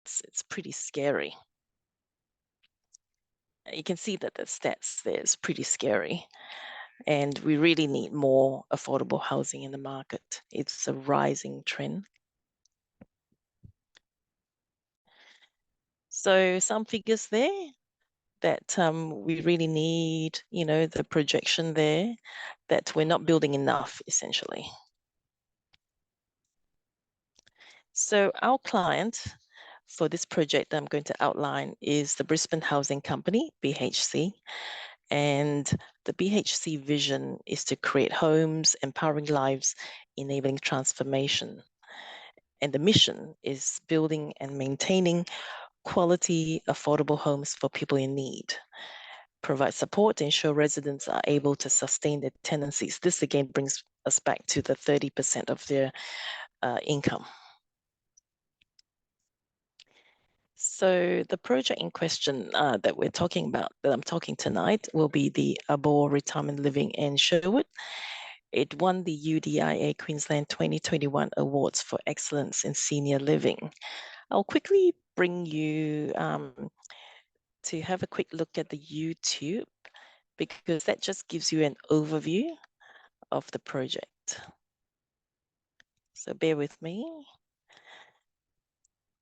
it's pretty scary. You can see that the stats there is pretty scary. And we really need more affordable housing in the market. It's a rising trend. So some figures there that we really need, the projection there, that we're not building enough, essentially. So our client for this project that I'm going to outline is the Brisbane Housing Company, BHC. And the BHC vision is to create homes, empowering lives, enabling transformation. And the mission is building and maintaining quality, affordable homes for people in need. Provide support to ensure residents are able to sustain their tenancies. This again brings us back to the 30% of their income. So the project in question that we're talking about, that I'm talking tonight, will be the Arbor Retirement Living in Sherwood. It won the UDIA Queensland 2021 Awards for Excellence in Senior Living. I'll quickly bring you to have a quick look at the YouTube, because that just gives you an overview of the project. So bear with me.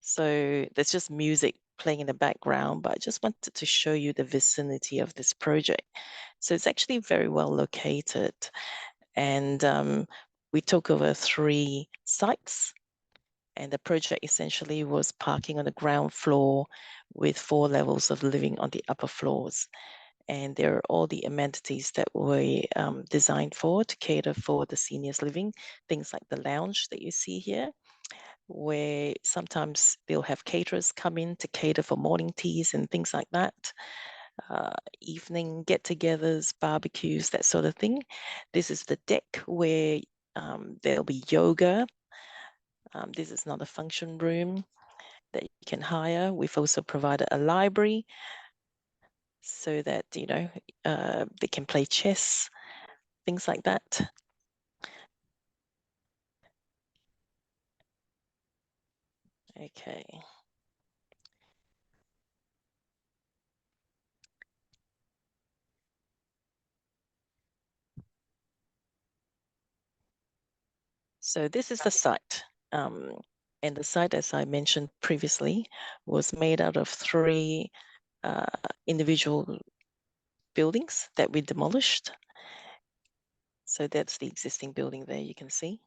So there's just music playing in the background, but I just wanted to show you the vicinity of this project. So it's actually very well located, and we took over 3 sites, and the project essentially was parking on the ground floor with 4 levels of living on the upper floors. And there are all the amenities that were designed to cater for the seniors living, things like the lounge that you see here, where sometimes they'll have caterers come in to cater for morning teas and things like that, evening get-togethers, barbecues, that sort of thing. This is the deck where there'll be yoga. This is not a function room that you can hire. We've also provided a library so that, they can play chess, things like that. Okay. So this is the site. And the site, as I mentioned previously, was made out of 3 individual buildings that we demolished. So that's the existing building there, you can see.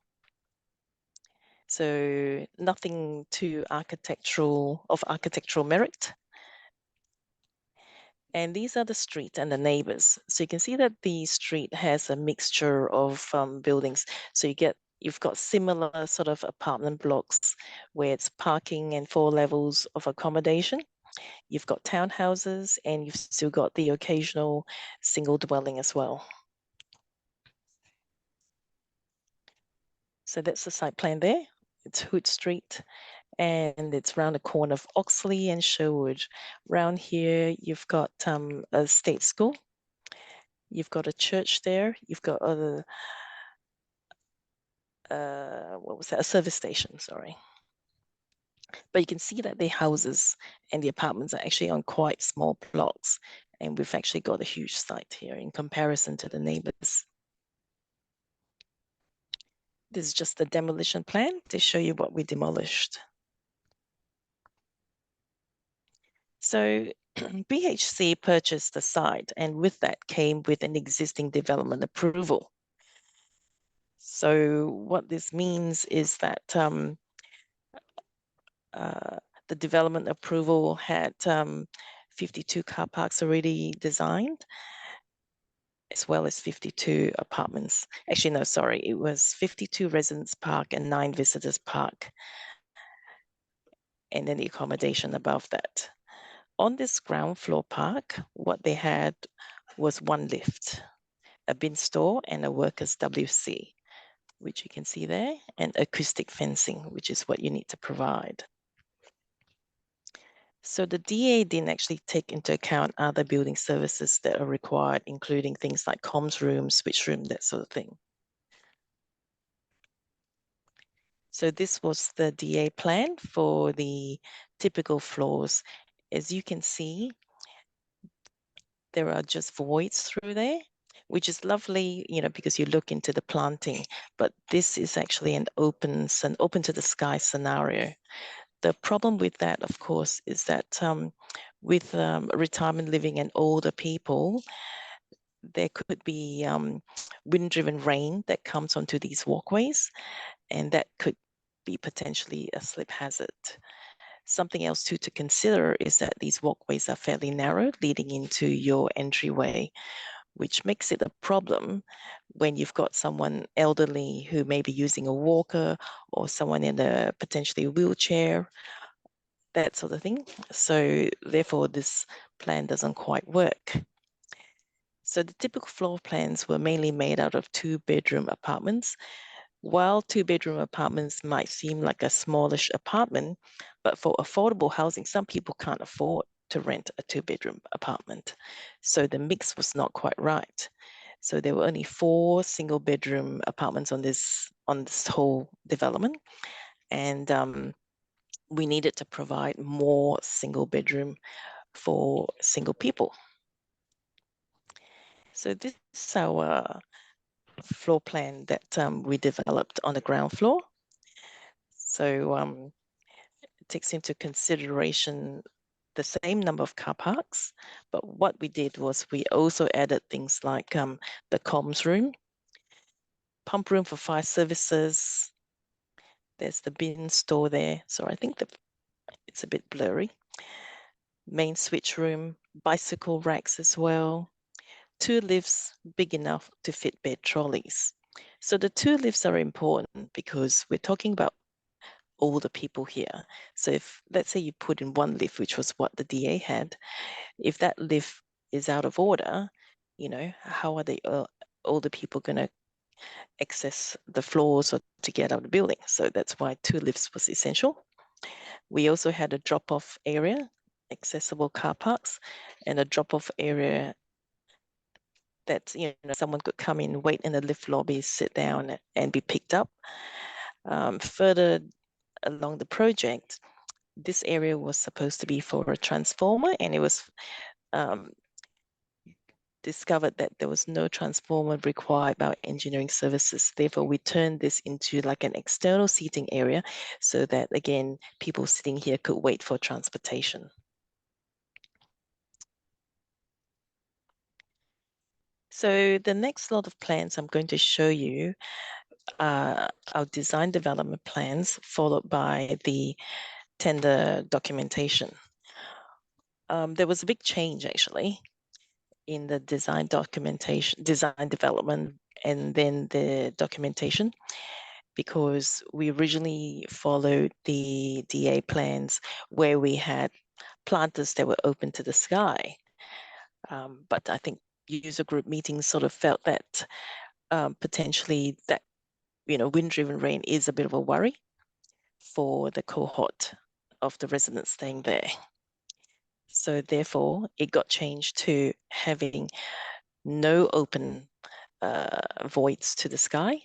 So nothing too architectural merit. And these are the street and the neighbors. So you can see that the street has a mixture of buildings. So you've got similar sort of apartment blocks where it's parking and 4 levels of accommodation. You've got townhouses, and you've still got the occasional single dwelling as well. So that's the site plan there. It's Hood Street, and it's around the corner of Oxley and Sherwood. Around here, you've got a state school. You've got a church there. You've got other, a service station, sorry. But you can see that the houses and the apartments are actually on quite small blocks, and we've actually got a huge site here in comparison to the neighbors. This is just the demolition plan to show you what we demolished. So BHC purchased the site, and with that came with an existing development approval. So what this means is that the development approval had 52 car parks already designed, as well as 52 apartments. Actually, no, sorry, it was 52 residence park and 9 visitors park, and then the accommodation above that. On this ground floor park, what they had was 1 lift, a bin store, and a workers' WC, which you can see there, and acoustic fencing, which is what you need to provide. So the DA didn't actually take into account other building services that are required, including things like comms room, switch room, that sort of thing. So this was the DA plan for the typical floors. As you can see, there are just voids through there, which is lovely, because you look into the planting, but this is actually an open to the sky scenario. The problem with that, of course, is that with retirement living and older people, there could be wind-driven rain that comes onto these walkways, and that could be potentially a slip hazard. Something else too to consider is that these walkways are fairly narrow, leading into your entryway, which makes it a problem when you've got someone elderly who may be using a walker, or someone in a potentially wheelchair, that sort of thing. So therefore, this plan doesn't quite work. So the typical floor plans were mainly made out of 2-bedroom apartments. While 2-bedroom apartments might seem like a smallish apartment, but for affordable housing, some people can't afford to rent a 2-bedroom apartment. So the mix was not quite right. So there were only 4 single-bedroom apartments on this whole development, and we needed to provide more single-bedroom for single people. So this is our floor plan that we developed on the ground floor. So it takes into consideration the same number of car parks, but what we did was we also added things like the comms room, pump room for fire services. There's the bin store there. So I think it's a bit blurry. Main switch room, bicycle racks as well. 2 lifts big enough to fit bed trolleys. So the 2 lifts are important because we're talking about older people here. So if, let's say, you put in 1 lift, which was what the DA had, if that lift is out of order, how are the older people going to access the floors or to get out of the building? So that's why 2 lifts was essential. We also had a drop-off area, accessible car parks, and a drop-off area that someone could come in, wait in the lift lobby, sit down, and be picked up. Further along the project, this area was supposed to be for a transformer, and it was discovered that there was no transformer required by engineering services. Therefore, we turned this into like an external seating area so that, again, people sitting here could wait for transportation. So the next lot of plans I'm going to show you are our design development plans, followed by the tender documentation. There was a big change actually in the design documentation, design development, and then the documentation, because we originally followed the DA plans where we had planters that were open to the sky. But I think user group meetings sort of felt that potentially that, wind-driven rain is a bit of a worry for the cohort of the residents staying there. So therefore, it got changed to having no open voids to the sky.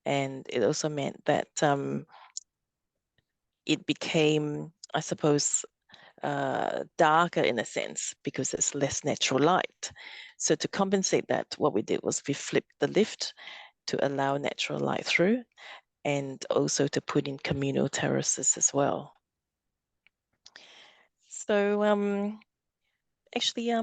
And it also meant that it became, I suppose, darker in a sense because there's less natural light. So to compensate that, what we did was we flipped the lift to allow natural light through, and also to put in communal terraces as well. So actually,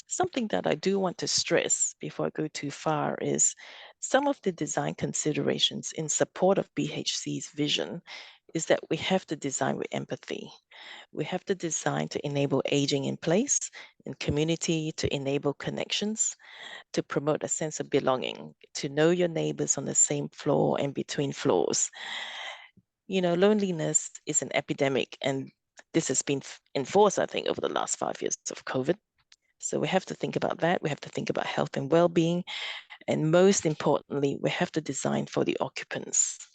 something that I do want to stress before I go too far is some of the design considerations in support of BHC's vision is that we have to design with empathy. We have to design to enable aging in place, in community, to enable connections, to promote a sense of belonging, to know your neighbors on the same floor and between floors. Loneliness is an epidemic, and this has been enforced, I think, over the last 5 years of COVID. So we have to think about that. We have to think about health and well-being. And most importantly, we have to design for the occupants.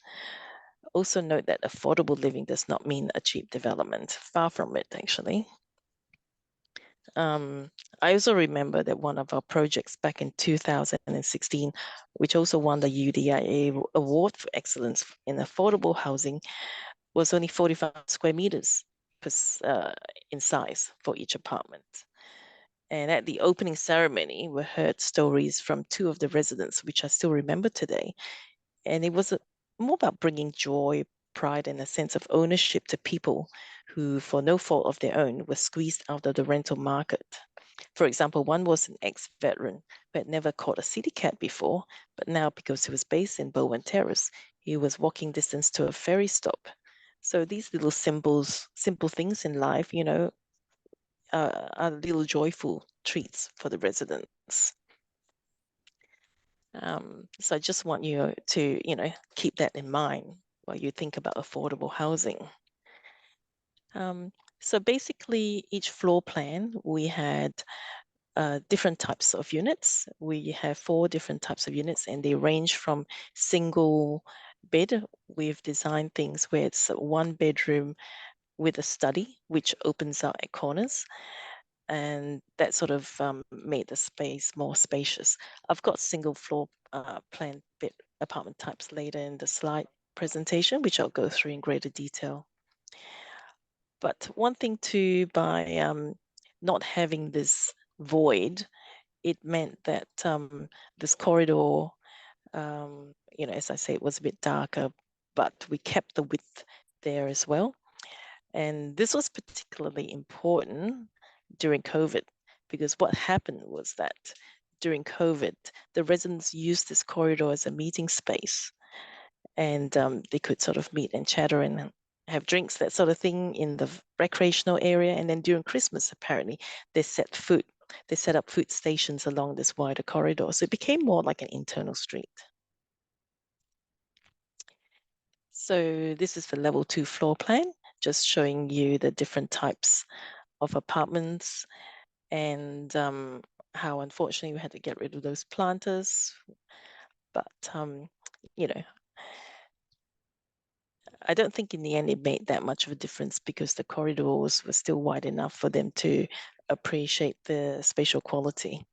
Also note that affordable living does not mean a cheap development. Far from it, actually. I also remember that one of our projects back in 2016, which also won the UDIA Award for Excellence in Affordable Housing, was only 45 square meters in size for each apartment. And at the opening ceremony, we heard stories from two of the residents, which I still remember today. And it was more about bringing joy, pride, and a sense of ownership to people who, for no fault of their own, were squeezed out of the rental market. For example, one was an ex-veteran who had never caught a city cab before, but now, because he was based in Bowen Terrace, he was walking distance to a ferry stop. So these little simple things in life, are little joyful treats for the residents. So I just want you to, keep that in mind while you think about affordable housing. So basically, each floor plan, we had different types of units. We have 4 different types of units, and they range from single bed. We've designed things where it's 1 bedroom with a study, which opens out at corners. And that sort of made the space more spacious. I've got single floor plan bit apartment types later in the slide presentation, which I'll go through in greater detail. But one thing too, by not having this void, it meant that this corridor, as I say, it was a bit darker, but we kept the width there as well. And this was particularly important during COVID, because what happened was that during COVID, the residents used this corridor as a meeting space, and they could sort of meet and chatter and have drinks, that sort of thing, in the recreational area. And then during Christmas, apparently, they set up food stations along this wider corridor. So it became more like an internal street. So this is the level 2 floor plan, just showing you the different types of apartments, and how unfortunately we had to get rid of those planters. But, I don't think in the end it made that much of a difference, because the corridors were still wide enough for them to appreciate the spatial quality.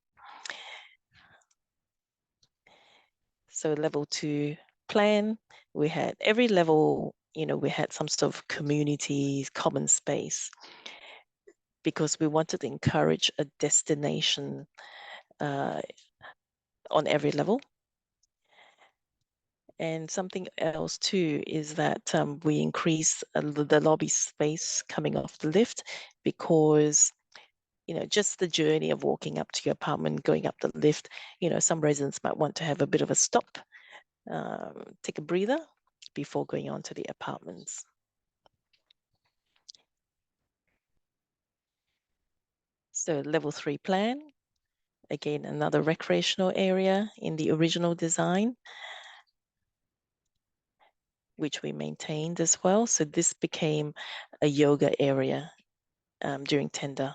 So level 2 plan, we had every level, we had some sort of community, common space, because we wanted to encourage a destination on every level. And something else too is that we increase the lobby space coming off the lift, because just the journey of walking up to your apartment, going up the lift, some residents might want to have a bit of a stop, take a breather before going on to the apartments. So level 3 plan, again, another recreational area in the original design, which we maintained as well. So this became a yoga area during tender.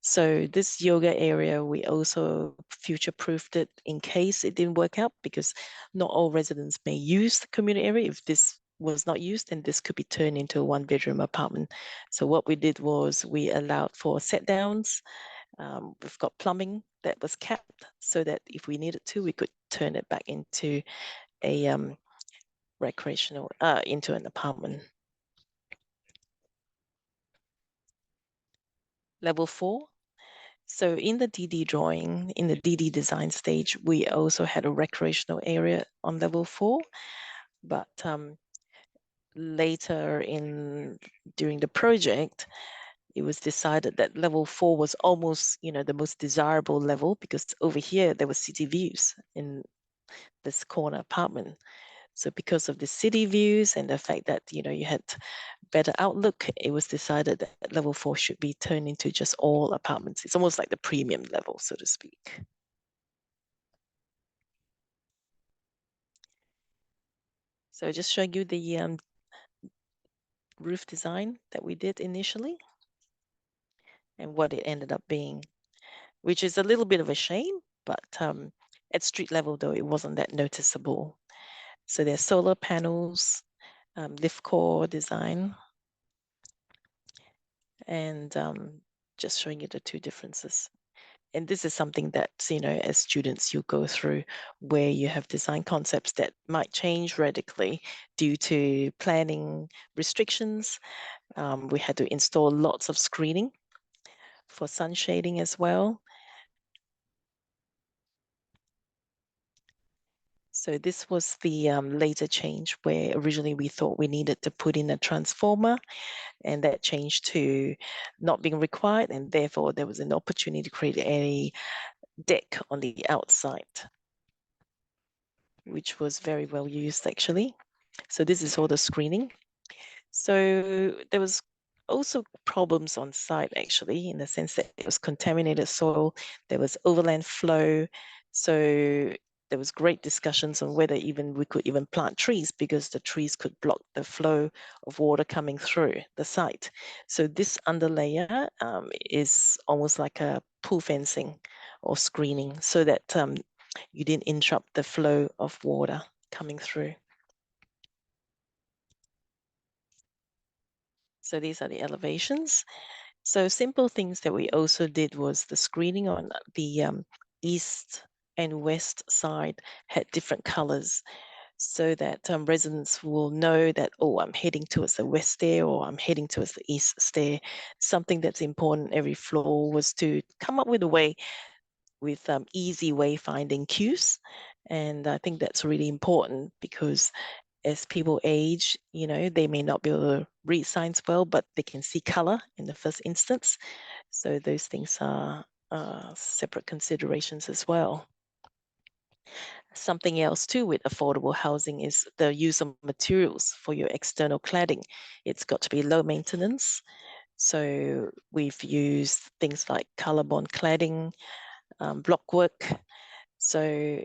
So this yoga area, we also future-proofed it in case it didn't work out, because not all residents may use the community area. If this was not used, then this could be turned into a 1-bedroom apartment. So what we did was we allowed for set-downs. We've got plumbing that was capped, so that if we needed to, we could turn it back into a recreational, into an apartment. Level 4. So in the DD drawing, in the DD design stage, we also had a recreational area on level 4, but later during the project, it was decided that level 4 was almost, the most desirable level, because over here there were city views in this corner apartment. So because of the city views and the fact that, you had better outlook, it was decided that level 4 should be turned into just all apartments. It's almost like the premium level, so to speak. So just showing you the roof design that we did initially and what it ended up being, which is a little bit of a shame, but at street level, though, it wasn't that noticeable. So there's solar panels, lift core design, and just showing you the 2 differences. And this is something that, as students, you go through, where you have design concepts that might change radically due to planning restrictions. We had to install lots of screening for sun shading as well. So this was the later change, where originally we thought we needed to put in a transformer, and that changed to not being required, and therefore there was an opportunity to create a deck on the outside, which was very well used actually. So this is all the screening. So there was also problems on site actually, in the sense that it was contaminated soil, there was overland flow. So there was great discussions on whether even we could even plant trees, because the trees could block the flow of water coming through the site. So this underlayer is almost like a pool fencing or screening, so that you didn't interrupt the flow of water coming through. So these are the elevations. So simple things that we also did was the screening on the east and west side had different colors, so that residents will know that, oh, I'm heading towards the west stair, or I'm heading towards the east stair. Something that's important every floor was to come up with a way, with easy wayfinding cues. And I think that's really important, because as people age, they may not be able to read signs well, but they can see color in the first instance. So those things are separate considerations as well. Something else too with affordable housing is the use of materials for your external cladding. It's got to be low maintenance. So we've used things like color bond cladding, block work. So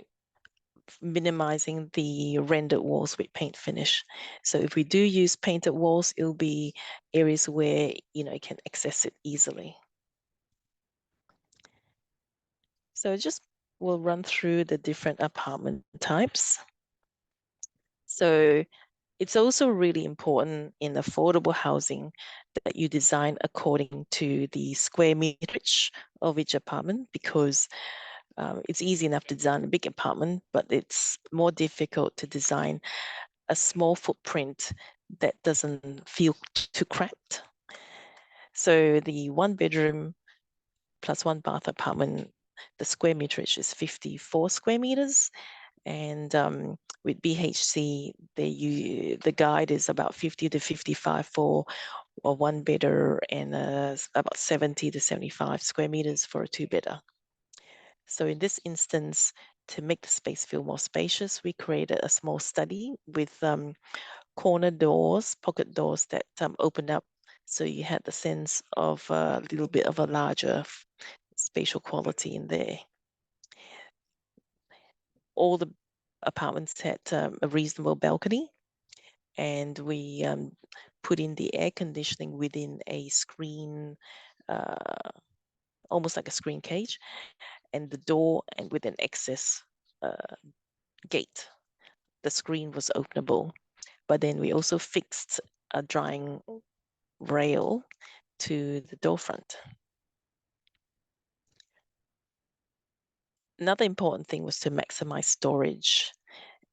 minimizing the rendered walls with paint finish. So if we do use painted walls, it'll be areas where you can access it easily. So just we'll run through the different apartment types. So it's also really important in affordable housing that you design according to the square meterage of each apartment, because it's easy enough to design a big apartment, but it's more difficult to design a small footprint that doesn't feel too cramped. So the 1 bedroom plus 1 bath apartment, the square meterage is 54 square meters. And with BHC, the guide is about 50 to 55 for a 1-bedder, and about 70 to 75 square meters for a 2-bedder. So in this instance, to make the space feel more spacious, we created a small study with corner doors, pocket doors that opened up, so you had the sense of a little bit of a larger spatial quality in there. All the apartments had a reasonable balcony, and we put in the air conditioning within a screen, almost like a screen cage, and the door, and with an access gate. The screen was openable, but then we also fixed a drying rail to the door front. Another important thing was to maximize storage,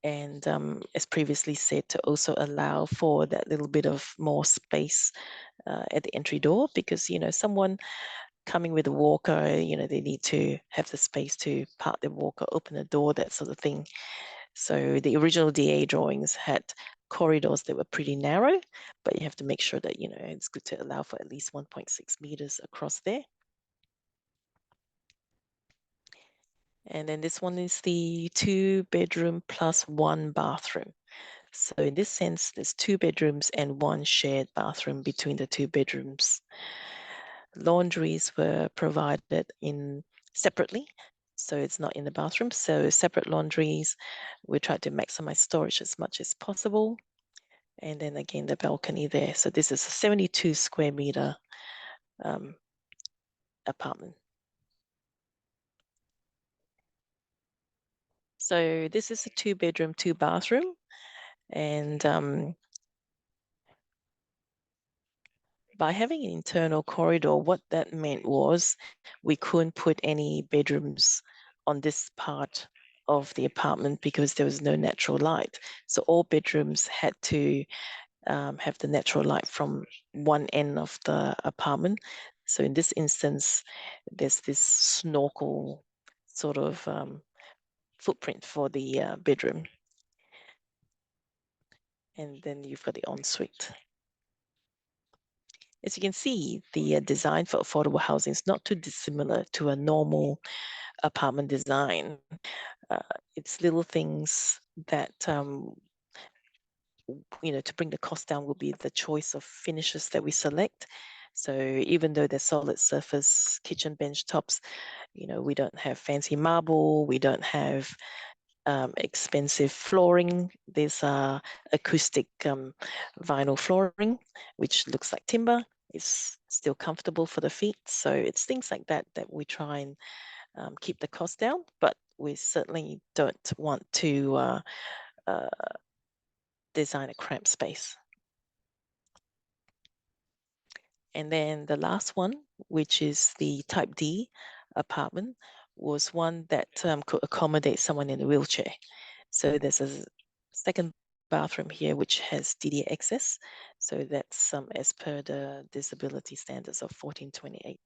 and as previously said, to also allow for that little bit of more space at the entry door, because someone coming with a walker, they need to have the space to park their walker, open the door, that sort of thing. So the original DA drawings had corridors that were pretty narrow, but you have to make sure that it's good to allow for at least 1.6 meters across there. And then this one is the 2-bedroom plus 1 bathroom. So in this sense, there's 2 bedrooms and 1 shared bathroom between the 2 bedrooms. Laundries were provided in separately, so it's not in the bathroom. So separate laundries. We tried to maximize storage as much as possible. And then again, the balcony there. So this is a 72 square meter apartment. So this is a 2-bedroom, 2-bathroom, and by having an internal corridor, what that meant was we couldn't put any bedrooms on this part of the apartment because there was no natural light. So all bedrooms had to have the natural light from one end of the apartment. So in this instance, there's this snorkel sort of footprint for the bedroom. And then you've got the ensuite. As you can see, the design for affordable housing is not too dissimilar to a normal apartment design. It's little things that to bring the cost down will be the choice of finishes that we select. So even though they're solid surface kitchen bench tops, we don't have fancy marble, we don't have expensive flooring. There's acoustic vinyl flooring, which looks like timber. It's still comfortable for the feet. So it's things like that that we try and keep the cost down, but we certainly don't want to design a cramped space. And then the last one, which is the type D apartment, was one that could accommodate someone in a wheelchair. So there's a second bathroom here which has DDA access. So that's as per the disability standards of 1428.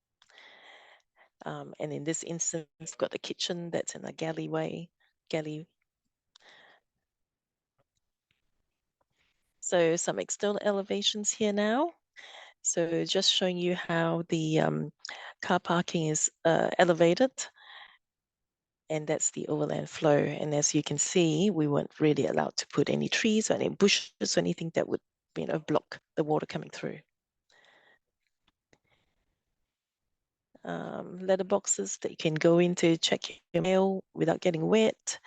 And in this instance, we've got the kitchen that's in a galley. So some external elevations here now. So just showing you how the car parking is elevated. And that's the overland flow. And as you can see, we weren't really allowed to put any trees or any bushes or anything that would, block the water coming through. Letter boxes that you can go into, check your mail without getting wet.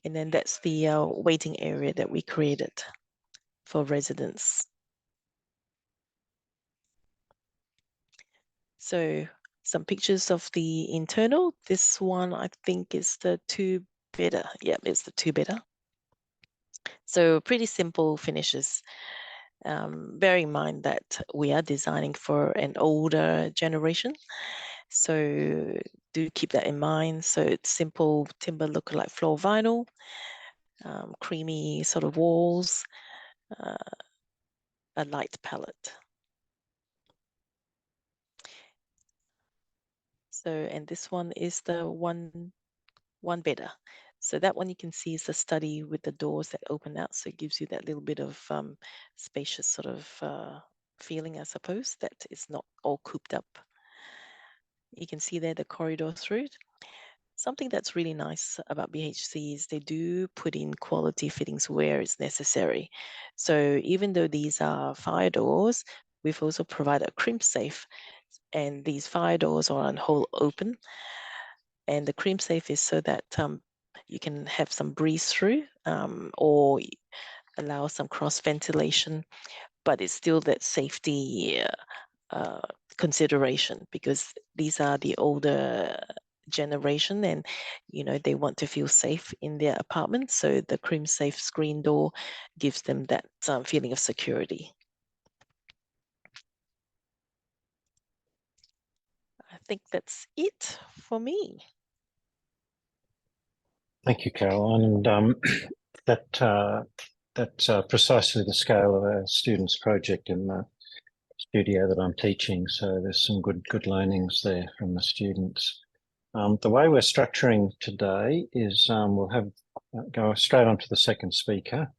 And then that's the waiting area that we created for residents. So some pictures of the internal. This one, I think, is the two-bedder. Yeah, it's the two-bedder. So pretty simple finishes. Bear in mind that we are designing for an older generation. So do keep that in mind. So it's simple timber lookalike floor vinyl, creamy sort of walls, a light palette. So, and this one is the one bedder. So that one you can see is the study with the doors that open out. So it gives you that little bit of spacious sort of feeling, I suppose, that it's not all cooped up. You can see there the corridor through it. Something that's really nice about BHC is they do put in quality fittings where it's necessary. So even though these are fire doors, we've also provided a crimp safe, and these fire doors are on whole open. And the crimp safe is so that you can have some breeze through or allow some cross ventilation, but it's still that safety consideration because these are the older generation and they want to feel safe in their apartment, so the crimp safe screen door gives them that feeling of security. I think that's it for me. Thank you, Caroline, and that's precisely the scale of our students' project in the studio that I'm teaching. So there's some good learnings there from the students. The way we're structuring today is we'll have go straight on to the second speaker.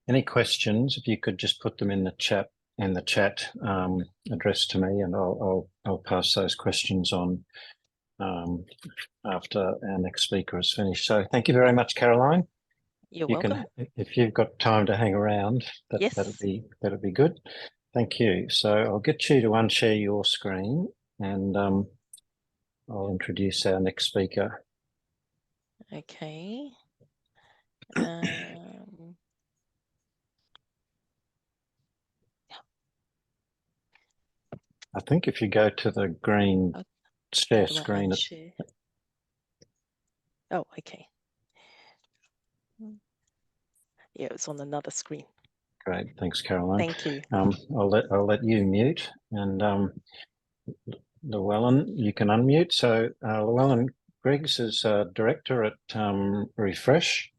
Any questions, if you could just put them in the chat addressed to me, and I'll pass those questions on after our next speaker is finished. So thank you very much, Caroline. You're welcome. If you've got time to hang around, yes, that'd be good. Thank you. So I'll get you to unshare your screen, and I'll introduce our next speaker. Okay. I think if you go to the green share screen. Oh, okay. Yeah, it's on another screen. Great, thanks, Caroline. Thank you. I'll let you mute, and Llewellyn, you can unmute. So Llewellyn Griggs is director at Refresh,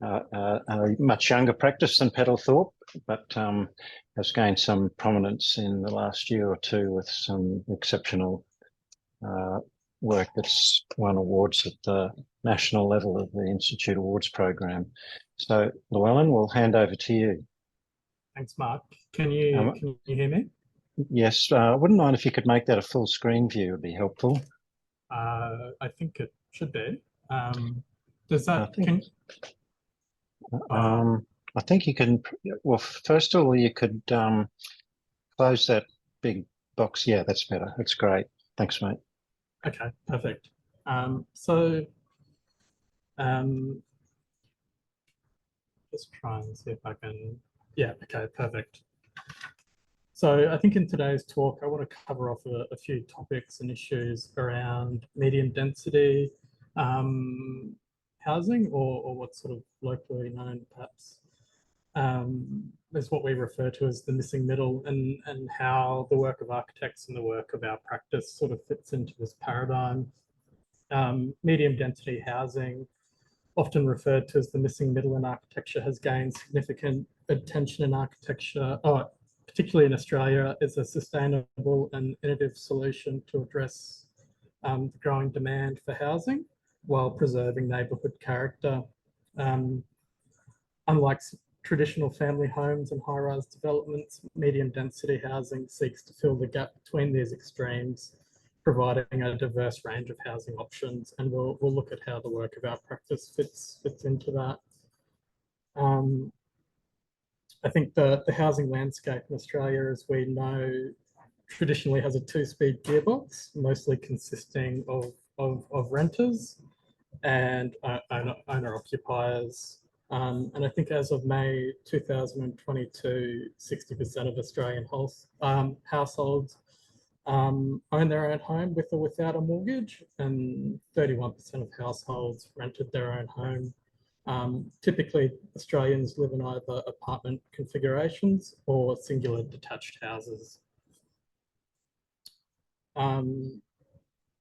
a much younger practice than Peddle Thorp, but has gained some prominence in the last year or two with some exceptional work that's won awards at the national level of the Institute Awards program. So Llewellyn, we'll hand over to you. Thanks, Mark. Can you hear me? Yes, I wouldn't mind if you could make that a full screen view, would be helpful. I think it should be. Does that? I think you can. Well, first of all, you could close that big box. Yeah, that's better. That's great. Thanks, mate. Okay, perfect. Just try and see if I can. Yeah, okay, perfect. So I think in today's talk, I want to cover off a few topics and issues around medium density housing, or what's sort of locally known perhaps as what we refer to as the missing middle, and how the work of architects and the work of our practice sort of fits into this paradigm. Medium density housing, often referred to as the missing middle in architecture, has gained significant attention in architecture, particularly in Australia, as a sustainable and innovative solution to address the growing demand for housing while preserving neighbourhood character. Unlike traditional family homes and high-rise developments, medium density housing seeks to fill the gap between these extremes, providing a diverse range of housing options, and we'll look at how the work of our practice fits into that. I think the housing landscape in Australia, as we know, traditionally has a two-speed gearbox, mostly consisting of renters and owner-occupiers. And I think as of May 2022, 60% of Australian households own their own home with or without a mortgage, and 31% of households rented their own home. Typically, Australians live in either apartment configurations or singular detached houses.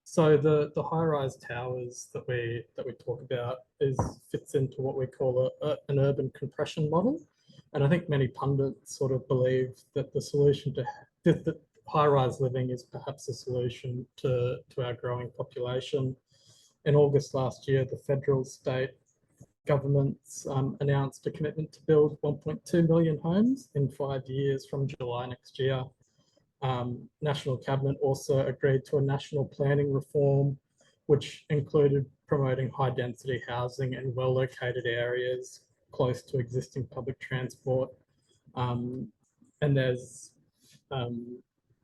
So the high-rise towers that we talk about fits into what we call an urban compression model, and I think many pundits sort of believe that the solution to that high-rise living is perhaps a solution to our growing population. In August last year, the federal state governments announced a commitment to build 1.2 million homes in 5 years from July next year. National Cabinet also agreed to a national planning reform, which included promoting high density housing in well-located areas close to existing public transport. And there's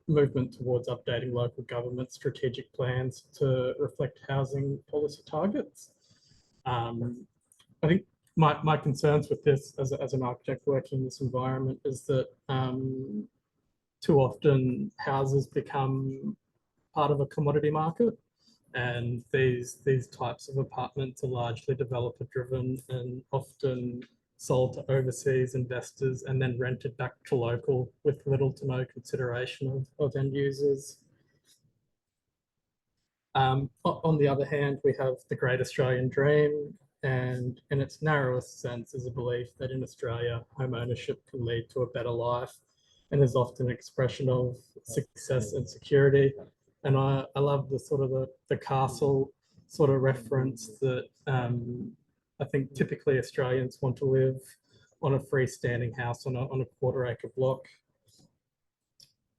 movement towards updating local government strategic plans to reflect housing policy targets. I think my concerns with this as an architect working in this environment is that too often houses become part of a commodity market, and these types of apartments are largely developer driven and often sold to overseas investors and then rented back to local with little to no consideration of end users. On the other hand, we have the Great Australian Dream, and in its narrowest sense is a belief that in Australia, home ownership can lead to a better life, and is often an expression of success and security. And I love the sort of the castle sort of reference that I think typically Australians want to live on a freestanding house on a quarter-acre block.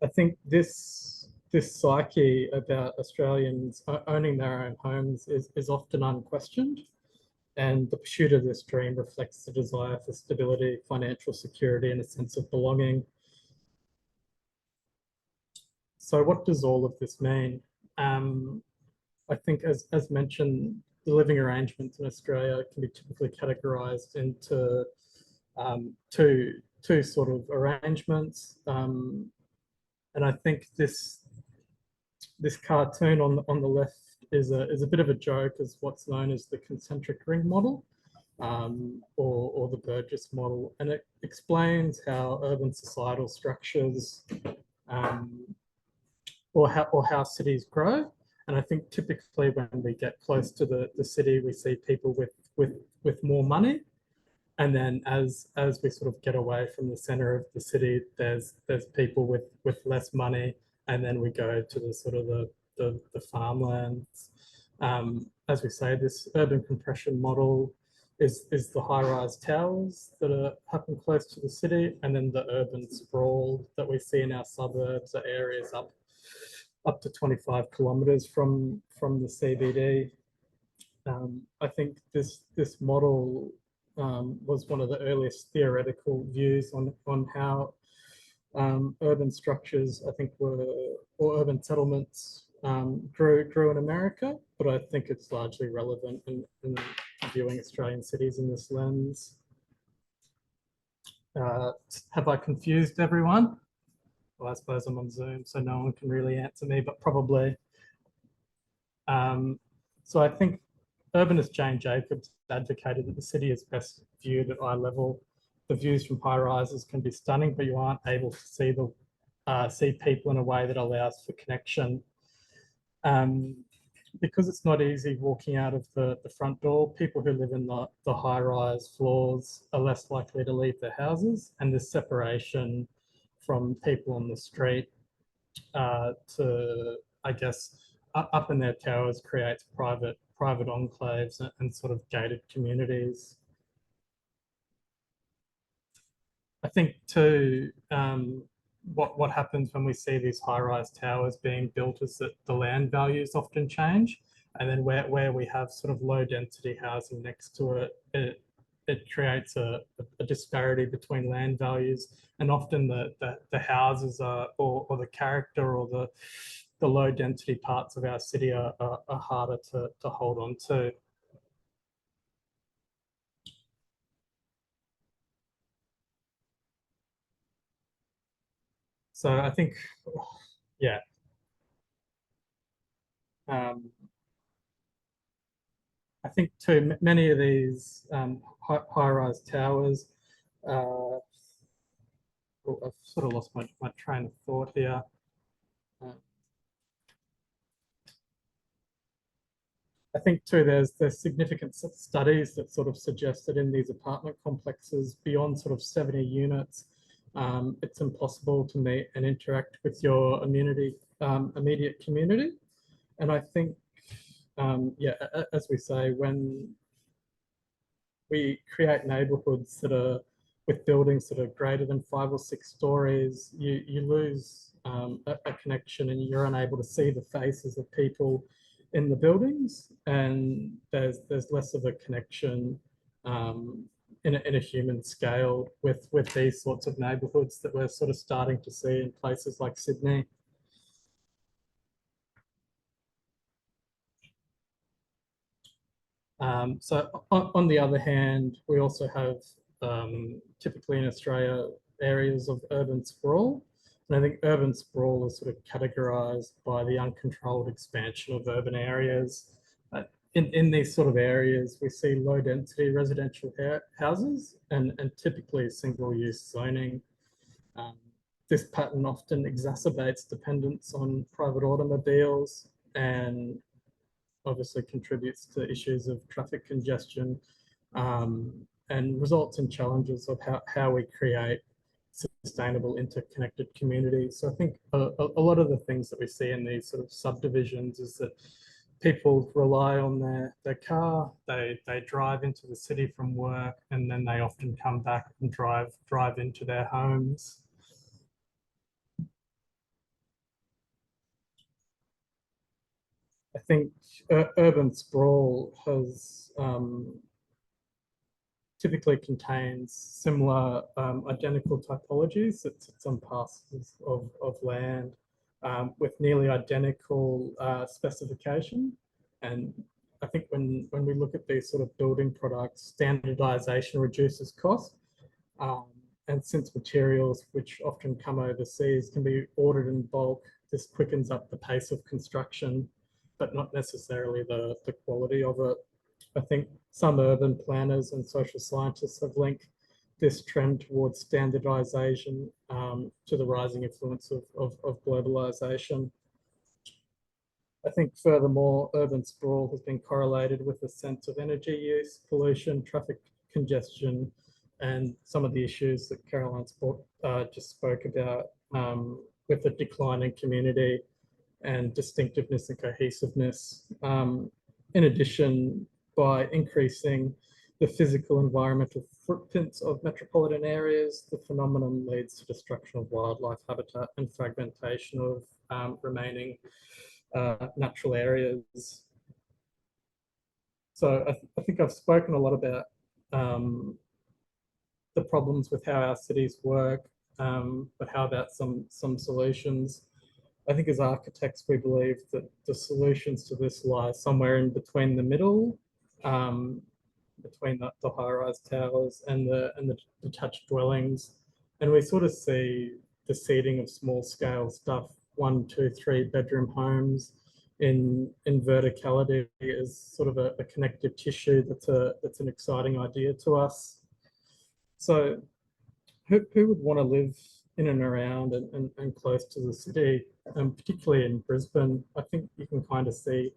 I think this psyche about Australians owning their own homes is often unquestioned, and the pursuit of this dream reflects the desire for stability, financial security, and a sense of belonging. So what does all of this mean? I think as mentioned, the living arrangements in Australia can be typically categorised into two sort of arrangements. And I think this cartoon on the left is a bit of a joke, as what's known as the concentric ring model. or the Burgess model, and it explains how urban societal structures or how cities grow. And I think typically when we get close to the city, we see people with more money. And then as we sort of get away from the center of the city, there's people with less money. And then we go to the sort of the farmlands. As we say, this urban compression model is the high-rise towers that happen close to the city, and then the urban sprawl that we see in our suburbs are areas up to 25 kilometres from the CBD. I think this model was one of the earliest theoretical views on how urban structures, I think, or urban settlements grew in America, but I think it's largely relevant in viewing Australian cities in this lens. Have I confused everyone? Well, I suppose I'm on Zoom, so no one can really answer me, but probably. So I think urbanist Jane Jacobs advocated that the city is best viewed at eye level. The views from high rises can be stunning, but you aren't able to see people in a way that allows for connection. Because it's not easy walking out of the front door, people who live in the high-rise floors are less likely to leave their houses, and this separation from people on the street to, I guess, up in their towers creates private enclaves and sort of gated communities. I think too, what happens when we see these high-rise towers being built is that the land values often change, and then where we have sort of low-density housing next to it, it creates a disparity between land values, and often the houses or the character or the low-density parts of our city are harder to hold on to. So I think, yeah. I think too, many of these high-rise towers, oh, I've sort of lost my train of thought here. I think too, there's significant studies that sort of suggest that in these apartment complexes beyond sort of 70 units, it's impossible to meet and interact with your immediate community. And I think, yeah, as we say, when we create neighbourhoods that are with buildings that are greater than 5 or 6 stories, you lose a connection, and you're unable to see the faces of people in the buildings, and there's less of a connection in a human scale with these sorts of neighbourhoods that we're sort of starting to see in places like Sydney. So on the other hand, we also have typically in Australia areas of urban sprawl. And I think urban sprawl is sort of categorized by the uncontrolled expansion of urban areas. In these sort of areas, we see low density residential houses and typically single use zoning. This pattern often exacerbates dependence on private automobiles and obviously contributes to issues of traffic congestion and results in challenges of how we create sustainable interconnected communities. So I think a lot of the things that we see in these sort of subdivisions is that people rely on their car, they drive into the city from work, and then they often come back and drive into their homes. I think urban sprawl has typically contains similar identical typologies. It sits on parcels of land with nearly identical specification. And I think when we look at these sort of building products, standardization reduces cost. And since materials, which often come overseas, can be ordered in bulk, this quickens up the pace of construction, but not necessarily the quality of it. I think some urban planners and social scientists have linked this trend towards standardization to the rising influence of globalization. I think furthermore, urban sprawl has been correlated with a sense of energy use, pollution, traffic congestion, and some of the issues that Caroline just spoke about with the decline in community and distinctiveness and cohesiveness. In addition, by increasing the physical environmental footprints of metropolitan areas, the phenomenon leads to destruction of wildlife habitat and fragmentation of remaining natural areas. So I think I've spoken a lot about the problems with how our cities work, but how about some solutions? I think as architects, we believe that the solutions to this lie somewhere in between the middle, between the high-rise towers and the detached dwellings. And we sort of see the seeding of small-scale stuff, 1, 2, 3 bedroom homes in verticality is sort of a connective tissue that's an exciting idea to us. So who would want to live in and around and close to the city, and particularly in Brisbane? I think you can kind of see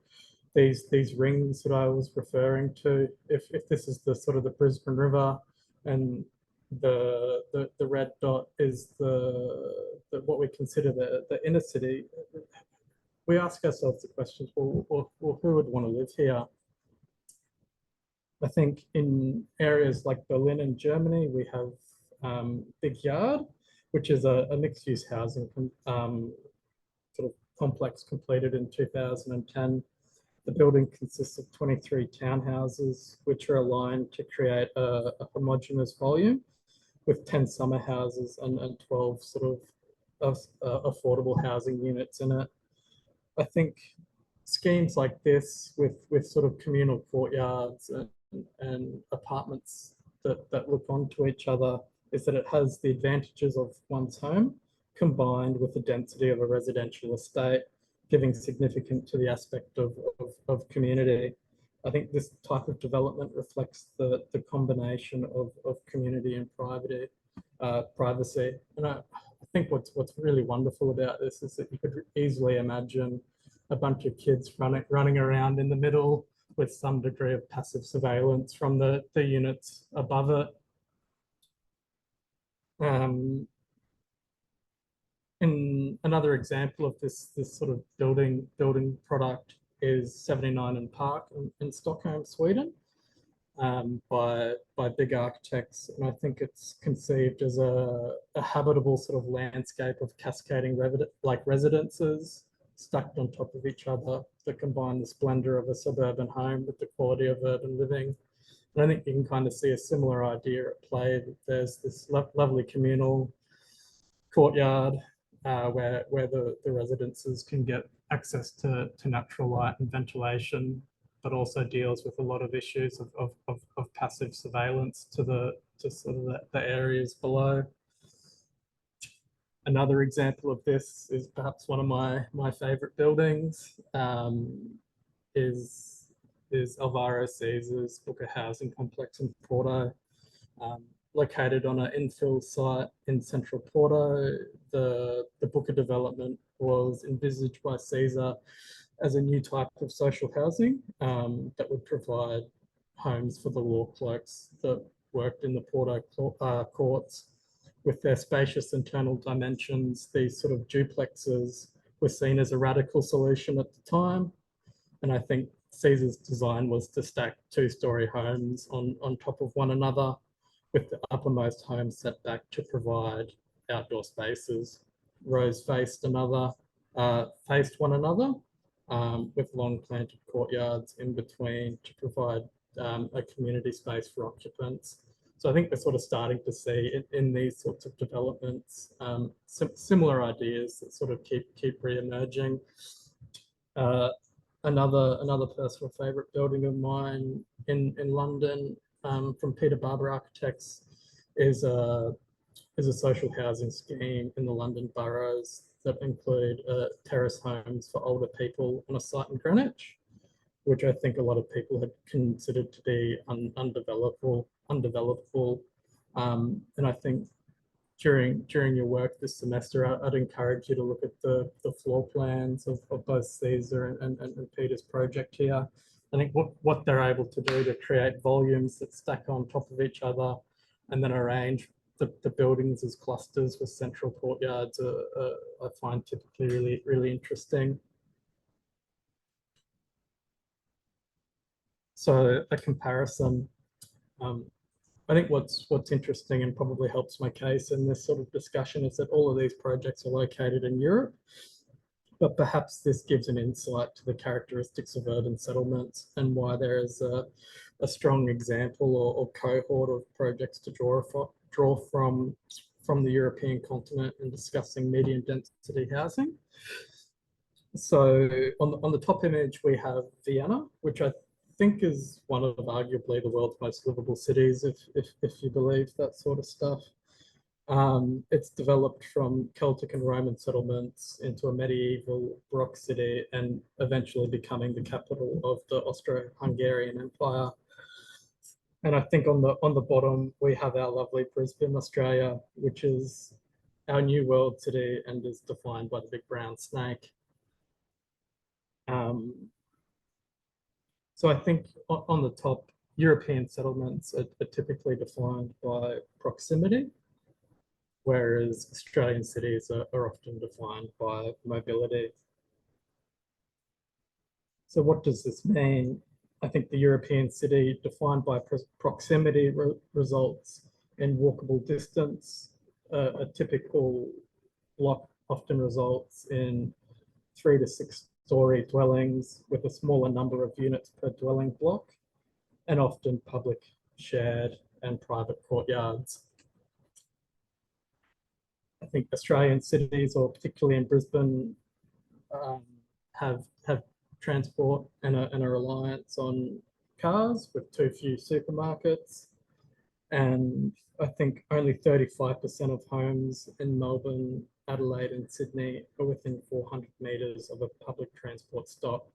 these rings that I was referring to. If this is the sort of the Brisbane River, and the red dot is the what we consider the inner city, we ask ourselves the questions, well, who would want to live here? I think in areas like Berlin and Germany, we have Big Yard, which is a mixed-use housing sort of complex completed in 2010. The building consists of 23 townhouses, which are aligned to create a homogeneous volume with 10 summer houses and 12 sort of affordable housing units in it. I think schemes like this with sort of communal courtyards and apartments that look onto each other is that it has the advantages of one's home combined with the density of a residential estate, giving significance to the aspect of community. I think this type of development reflects the combination of community and privacy. And I think what's really wonderful about this is that you could easily imagine a bunch of kids running around in the middle with some degree of passive surveillance from the units above it. In another example of this sort of building product is 79 and Park in Stockholm, Sweden, by big architects, and I think it's conceived as a habitable sort of landscape of cascading residences stacked on top of each other that combine the splendor of a suburban home with the quality of urban living. And I think you can kind of see a similar idea at play. There's this lovely communal courtyard where the residences can get access to natural light and ventilation, but also deals with a lot of issues of passive surveillance to sort of the areas below. Another example of this is perhaps one of my favorite buildings, is Alvaro Caesar's Booker Housing Complex in Porto. Located on an infill site in central Porto, the Booker development was envisaged by Caesar as a new type of social housing that would provide homes for the law clerks that worked in the Porto courts. With their spacious internal dimensions, these sort of duplexes were seen as a radical solution at the time. And I think Caesar's design was to stack 2-story homes on top of one another, with the uppermost home set back to provide outdoor spaces. Rows faced one another, with long planted courtyards in between to provide a community space for occupants. So I think we're sort of starting to see in these sorts of developments similar ideas that sort of keep re-emerging. Another personal favourite building of mine in London, from Peter Barber Architects, is a social housing scheme in the London boroughs that include terrace homes for older people on a site in Greenwich. which I think a lot of people had considered to be undevelopable. And I think during your work this semester, I'd encourage you to look at the floor plans of both Caesar and Peter's project here. I think what they're able to do to create volumes that stack on top of each other and then arrange the buildings as clusters with central courtyards I find typically really interesting. So a comparison, I think what's interesting and probably helps my case in this sort of discussion is that all of these projects are located in Europe, but perhaps this gives an insight to the characteristics of urban settlements and why there is a strong example or cohort of projects to draw from the European continent in discussing medium density housing. So on the top image, we have Vienna, which I think is one of arguably the world's most livable cities, if you believe that sort of stuff. It's developed from Celtic and Roman settlements into a medieval Baroque city and eventually becoming the capital of the Austro-Hungarian Empire. And I think on the bottom, we have our lovely Brisbane, Australia, which is our new world city and is defined by the big brown snake. So I think on the top, European settlements are typically defined by proximity, whereas Australian cities are often defined by mobility. So what does this mean? I think the European city defined by proximity results in walkable distance. A typical block often results in 3 to 6 story dwellings with a smaller number of units per dwelling block, and often public, shared, and private courtyards. I think Australian cities, or particularly in Brisbane, have transport and a reliance on cars with too few supermarkets. And I think only 35% of homes in Melbourne, Adelaide and Sydney are within 400 metres of a public transport stop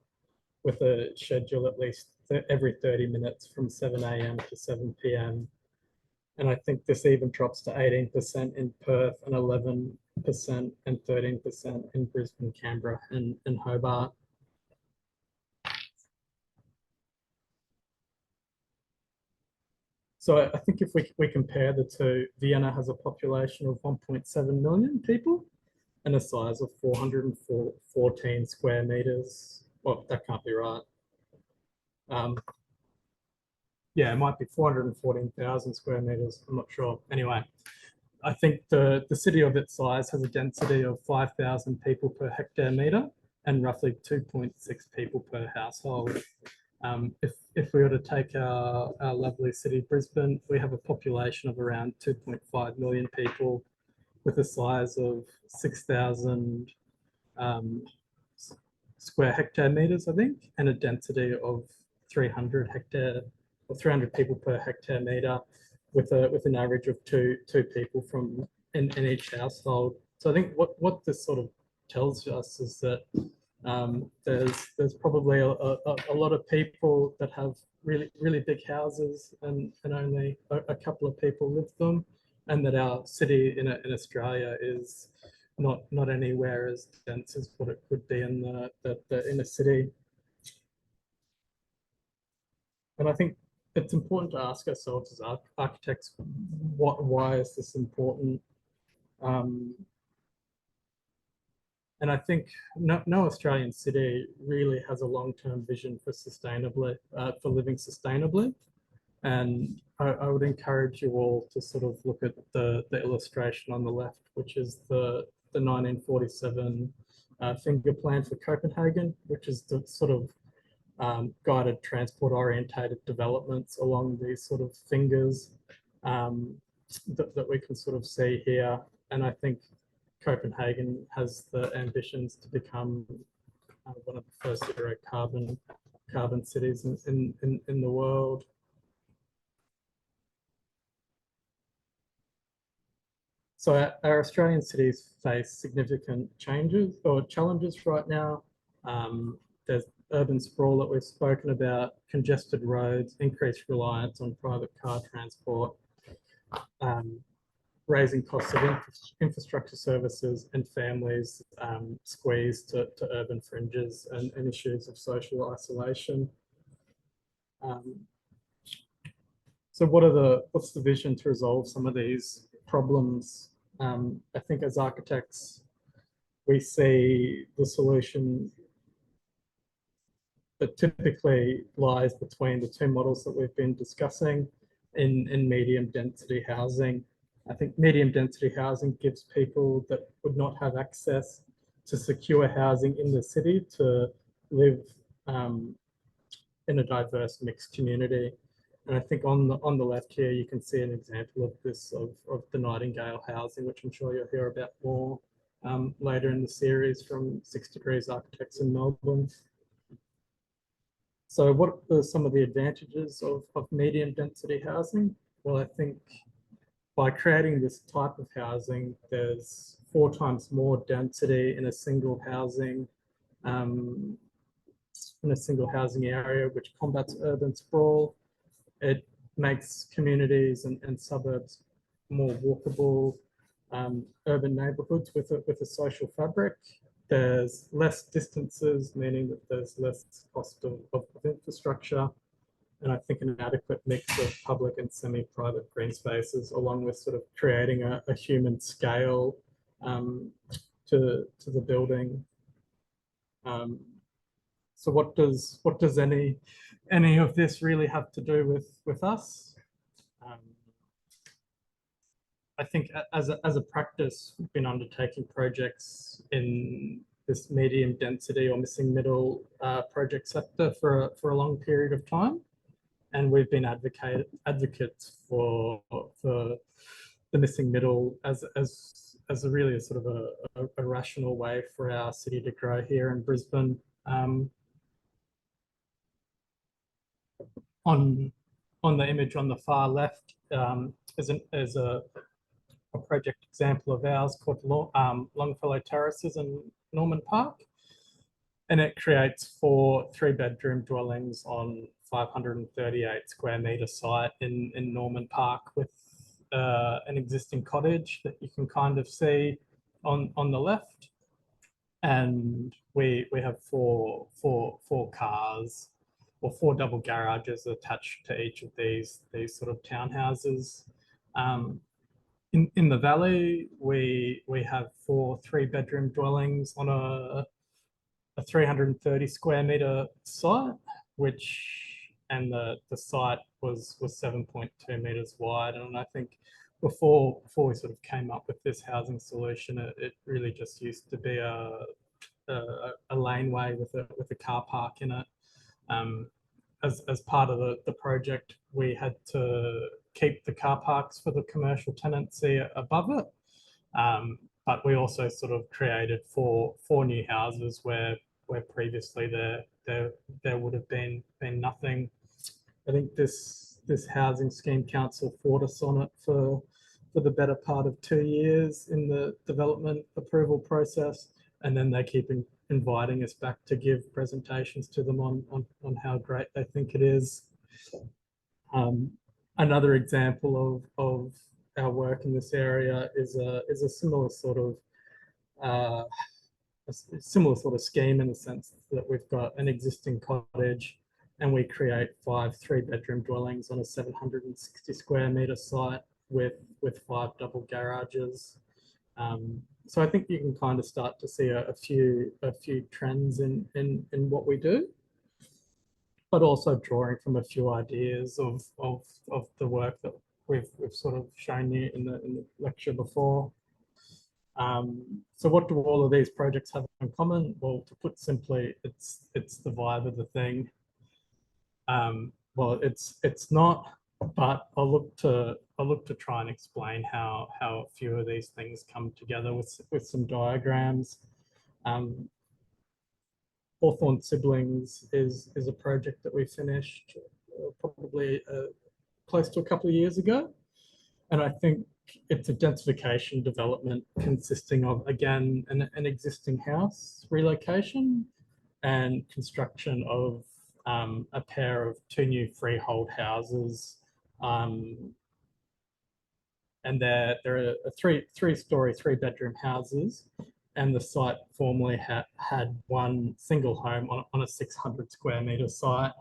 with a schedule at least every 30 minutes from 7 a.m. to 7 p.m. And I think this even drops to 18% in Perth and 11% and 13% in Brisbane, Canberra and Hobart. So I think if we compare the two, Vienna has a population of 1.7 million people and a size of 414 square meters. Well, that can't be right. Yeah, it might be 414,000 square meters. I'm not sure. Anyway, I think the city of its size has a density of 5,000 people per hectare meter and roughly 2.6 people per household. If we were to take our lovely city, Brisbane, we have a population of around 2.5 million people with a size of 6,000 square hectare meters, I think, and a density of 300 people per hectare meter with an average of two people in each household. So I think what this sort of tells us is that there's probably a lot of people that have really big houses and only a couple of people live them, and that our city in Australia is not anywhere as dense as what it could be in the inner city. And I think it's important to ask ourselves as architects, why is this important? And I think no Australian city really has a long-term vision for living sustainably. And I would encourage you all to sort of look at the illustration on the left, which is the 1947 finger plan for Copenhagen, which is the sort of guided transport orientated developments along these sort of fingers that we can sort of see here. And I think Copenhagen has the ambitions to become one of the first zero carbon cities in the world. So our Australian cities face significant changes or challenges right now. There's urban sprawl that we've spoken about, congested roads, increased reliance on private car transport, raising costs of infrastructure services, and families squeezed to urban fringes, and issues of social isolation. So what's the vision to resolve some of these problems? I think as architects, we see the solution that typically lies between the two models that we've been discussing in medium density housing. I think medium density housing gives people that would not have access to secure housing in the city to live in a diverse mixed community. And I think on the left here, you can see an example of this, of the Nightingale housing, which I'm sure you'll hear about more later in the series from 6 Degrees Architects in Melbourne. So what are some of the advantages of medium density housing? Well, I think by creating this type of housing, there's 4 times more density in a single housing area, which combats urban sprawl. It makes communities and suburbs more walkable urban neighbourhoods with a social fabric. There's less distances, meaning that there's less cost of infrastructure. And I think an adequate mix of public and semi-private green spaces, along with sort of creating a human scale to the building. So what does any of this really have to do with us? I think as a practice, we've been undertaking projects in this medium density or missing middle project sector for a long period of time. And we've been advocates for the missing middle as a really sort of a rational way for our city to grow here in Brisbane. On the image on the far left is a project example of ours called Longfellow Terraces in Norman Park. And it creates 4 3-bedroom dwellings on 538 square metre site in Norman Park, with an existing cottage that you can kind of see on the left. And we have four cars, or 4 double garages attached to each of these sort of townhouses. In the valley, we have 4 3-bedroom dwellings on a 330 square metre site, and the site was 7.2 metres wide. And I think before we sort of came up with this housing solution, it really just used to be a laneway with a car park in it. As part of the project, we had to keep the car parks for the commercial tenancy above it. But we also sort of created four new houses where previously there would have been nothing. I think this housing scheme council fought us on it for the better part of 2 years in the development approval process, and then they keep inviting us back to give presentations to them on how great they think it is. Another example of our work in this area is a similar sort of scheme, in the sense that we've got an existing cottage and we create 5 3-bedroom dwellings on a 760 square metre site with 5 double garages. So I think you can kind of start to see a few trends in what we do, but also drawing from a few ideas of the work that we've sort of shown you in the lecture before. So what do all of these projects have in common? Well, to put simply, it's the vibe of the thing. Well, it's not, but I'll look to try and explain how a few of these things come together with some diagrams. Hawthorn Siblings is a project that we finished probably close to a couple of years ago. And I think it's a densification development consisting of, again, an existing house relocation and construction of a pair of 2 new freehold houses. And they're a three-story, 3-bedroom houses, and the site formerly had one single home on a 600 square metre site.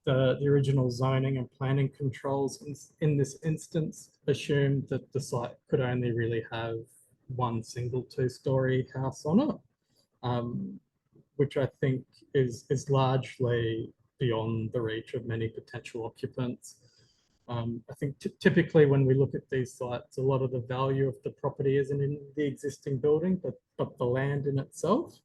The original zoning and planning controls in this instance assumed that the site could only really have one single 2-story house on it, which I think is largely beyond the reach of many potential occupants. I think typically when we look at these sites, a lot of the value of the property isn't in the existing building, but the land in itself.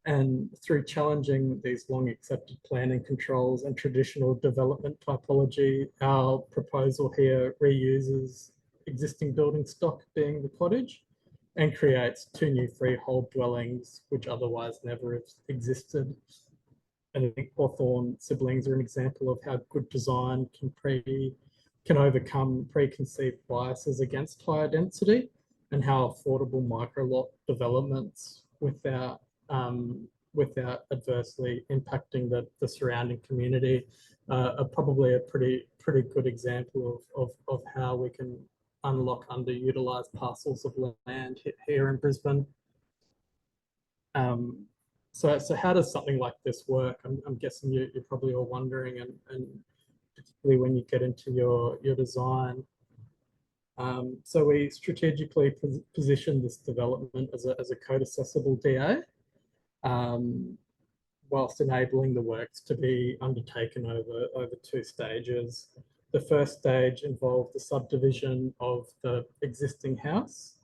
And through challenging these long accepted planning controls and traditional development typology, our proposal here reuses existing building stock, being the cottage, and creates 2 new freehold dwellings, which otherwise never have existed. And I think Hawthorne siblings are an example of how good design can overcome preconceived biases against higher density, and how affordable micro lot developments without adversely impacting the surrounding community are probably a pretty good example of how we can unlock underutilized parcels of land here in Brisbane. So how does something like this work? I'm guessing you're probably all wondering, and particularly when you get into your design. So we strategically position this development as a code-accessible DA, whilst enabling the works to be undertaken over 2 stages. The first stage involved the subdivision of the existing house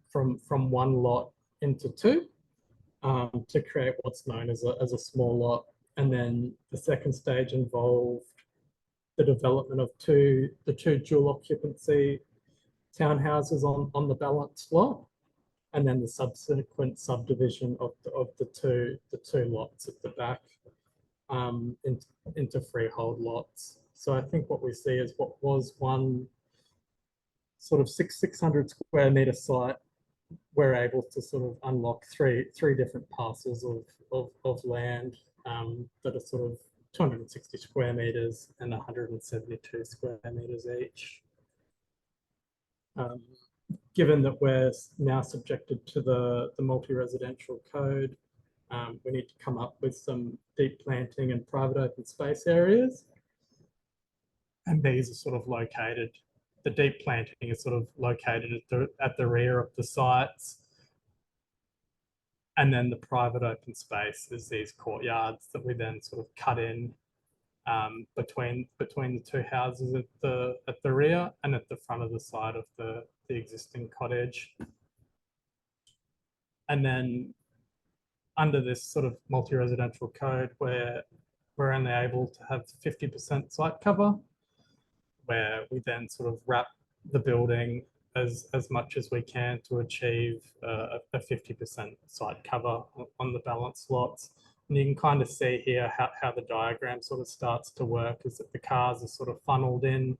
from 1 lot into 2. To create what's known as a small lot. And then the second stage involved the development of the two dual occupancy townhouses on the balanced lot, and then the subsequent subdivision of the two lots at the back into freehold lots. So I think what we see is what was one sort of 600 square metre site, we're able to sort of unlock three different parcels of land that are sort of 260 square metres and 172 square metres each. Given that we're now subjected to the multi-residential code, we need to come up with some deep planting and private open space areas. And these are sort of located, the deep planting is sort of located at the rear of the sites. And then the private open space is these courtyards that we then sort of cut in between the 2 houses at the rear and at the front of the side of the existing cottage. And then under this sort of multi-residential code, where we're only able to have 50% site cover, where we then sort of wrap the building as much as we can to achieve a 50% site cover on the balanced lots. And you can kind of see here how the diagram sort of starts to work, is that the cars are sort of funneled in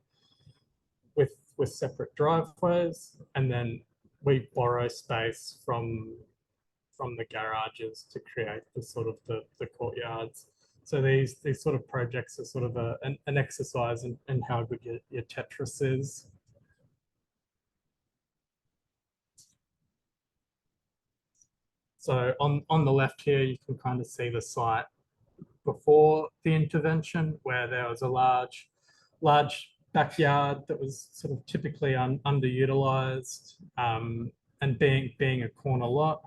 with separate driveways, and then we borrow space from the garages to create the sort of the courtyards. So these sort of projects are sort of an exercise in how good your Tetris is. So on the left here, you can kind of see the site before the intervention, where there was a large backyard that was sort of typically underutilized, and being a corner lot,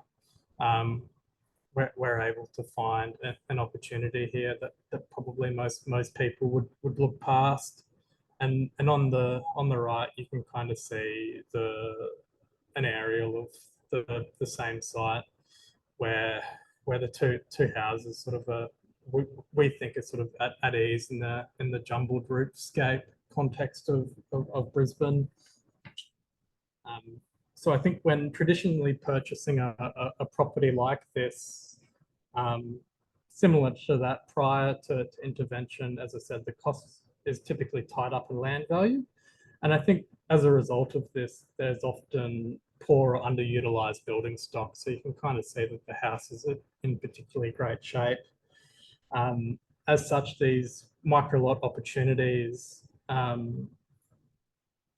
we're able to find an opportunity here that probably most people would look past. And on the right, you can kind of see an aerial of the same site, where the two houses sort of we think are sort of at ease in the jumbled roofscape context of Brisbane. So I think when traditionally purchasing a property like this, similar to that prior to intervention, as I said, the cost is typically tied up in land value. And I think as a result of this, there's often poor or underutilized building stock. So you can kind of see that the house is in particularly great shape. As such, these micro lot opportunities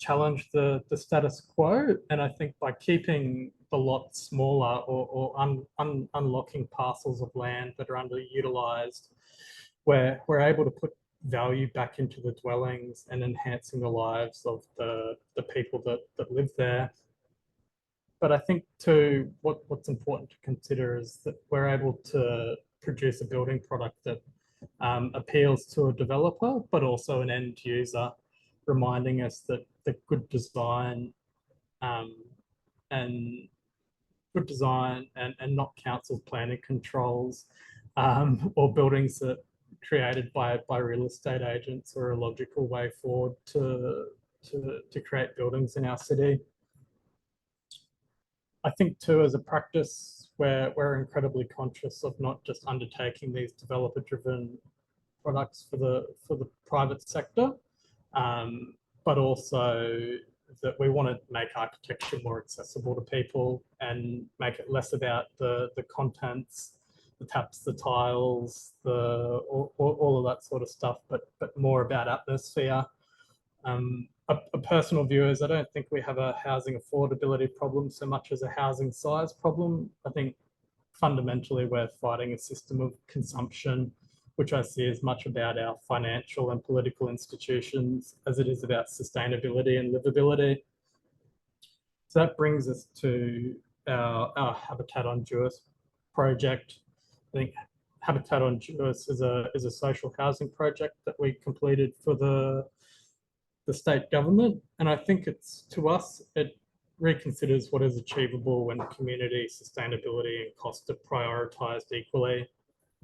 challenge the status quo. And I think by keeping the lot smaller or unlocking parcels of land that are underutilized, we're able to put value back into the dwellings and enhancing the lives of the people that live there. But I think too, what's important to consider is that we're able to produce a building product that appeals to a developer, but also an end user, reminding us that the good design and not council planning controls or buildings that created by real estate agents are a logical way forward to create buildings in our city. I think too, as a practice, we're incredibly conscious of not just undertaking these developer-driven products for the private sector, but also that we want to make architecture more accessible to people and make it less about the contents, the taps, the tiles, all of that sort of stuff, but more about atmosphere. A personal view is I don't think we have a housing affordability problem so much as a housing size problem. I think fundamentally we're fighting a system of consumption, which I see as much about our financial and political institutions as it is about sustainability and livability. So that brings us to our Habitat on Duis project. I think Habitat on Duis is a social housing project that we completed for the state government. And I think to us, it reconsiders what is achievable when community sustainability and cost are prioritised equally.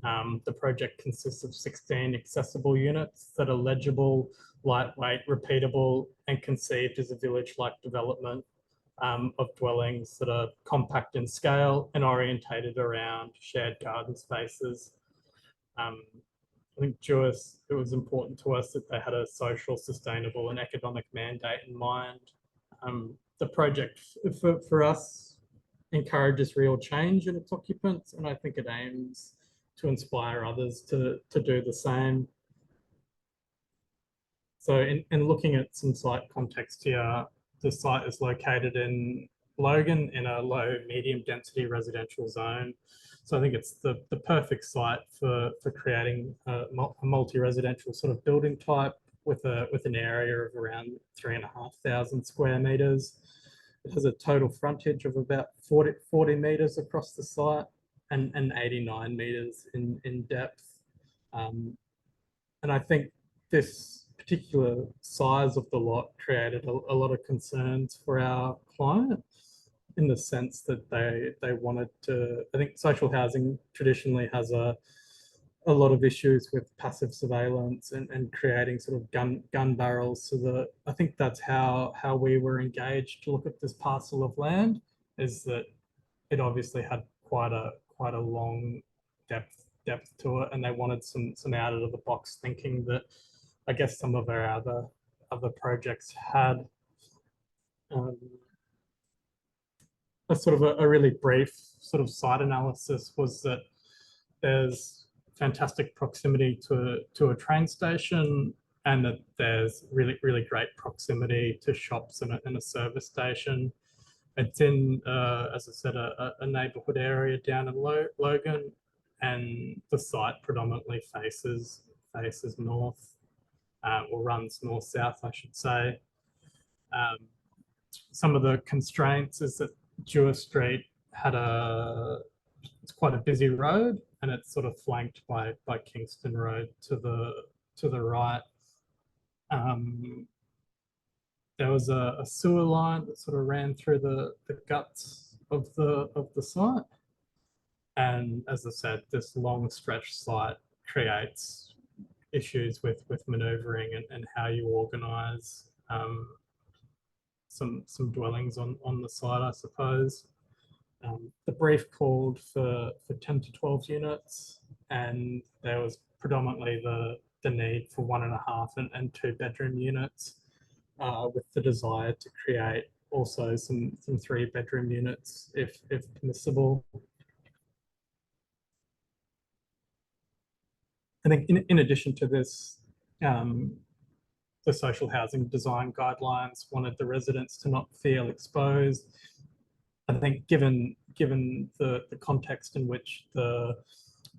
The project consists of 16 accessible units that are legible, lightweight, repeatable, and conceived as a village-like development of dwellings that are compact in scale and orientated around shared garden spaces. I think Duis, it was important to us that they had a social, sustainable and economic mandate in mind. The project for us encourages real change in its occupants, and I think it aims to inspire others to do the same. So in looking at some site context here, the site is located in Logan in a low medium density residential zone. So I think it's the perfect site for creating a multi-residential sort of building type with an area of around 3,500 square meters. It has a total frontage of about 40 meters across the site and 89 meters in depth. And I think this particular size of the lot created a lot of concerns for our client, in the sense that they wanted to, I think social housing traditionally has a lot of issues with passive surveillance and creating sort of gun barrels. So I think that's how we were engaged to look at this parcel of land, is that it obviously had quite a long depth to it, and they wanted some out of the box thinking that I guess some of our other projects had. A sort of a really brief sort of site analysis was that there's fantastic proximity to a train station, and that there's really great proximity to shops and a service station. It's in, as I said, a neighbourhood area down in Logan, and the site predominantly faces north, or runs north-south, I should say. Some of the constraints is that Duis Street it's quite a busy road, and it's sort of flanked by Kingston Road to the right. There was a sewer line that sort of ran through the guts of the site, and as I said, this long stretch site creates issues with manoeuvring and how you organise some dwellings on the site, I suppose. The brief called for 10 to 12 units, and there was predominantly the need for 1.5 and 2 bedroom units, with the desire to create also some 3-bedroom units if permissible. I think in addition to this, the social housing design guidelines wanted the residents to not feel exposed. I think given the context in which the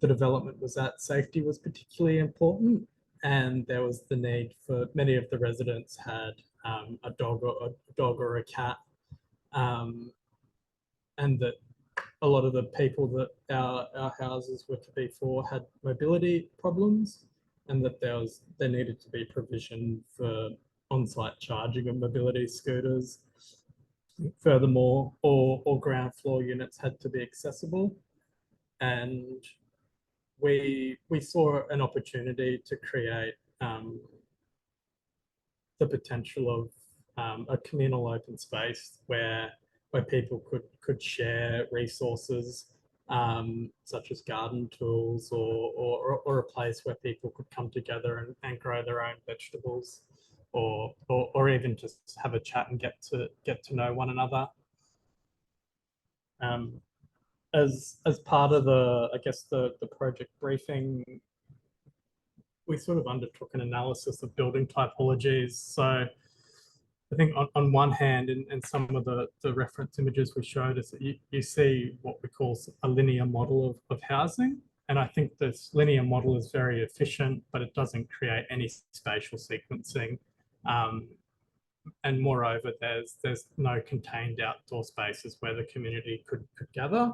development was at, safety was particularly important, and there was the need for many of the residents had a dog or a cat, and that a lot of the people that our houses were to be for had mobility problems, and that there needed to be provision for on-site charging of mobility scooters. Furthermore, all ground floor units had to be accessible, and we saw an opportunity to create the potential of a communal open space where people could share resources, such as garden tools, or a place where people could come together and grow their own vegetables, or even just have a chat and get to know one another. As part of the project briefing, we sort of undertook an analysis of building typologies. So I think on one hand, in some of the reference images we showed us, you see what we call a linear model of housing. And I think this linear model is very efficient, but it doesn't create any spatial sequencing. And moreover, there's no contained outdoor spaces where the community could gather.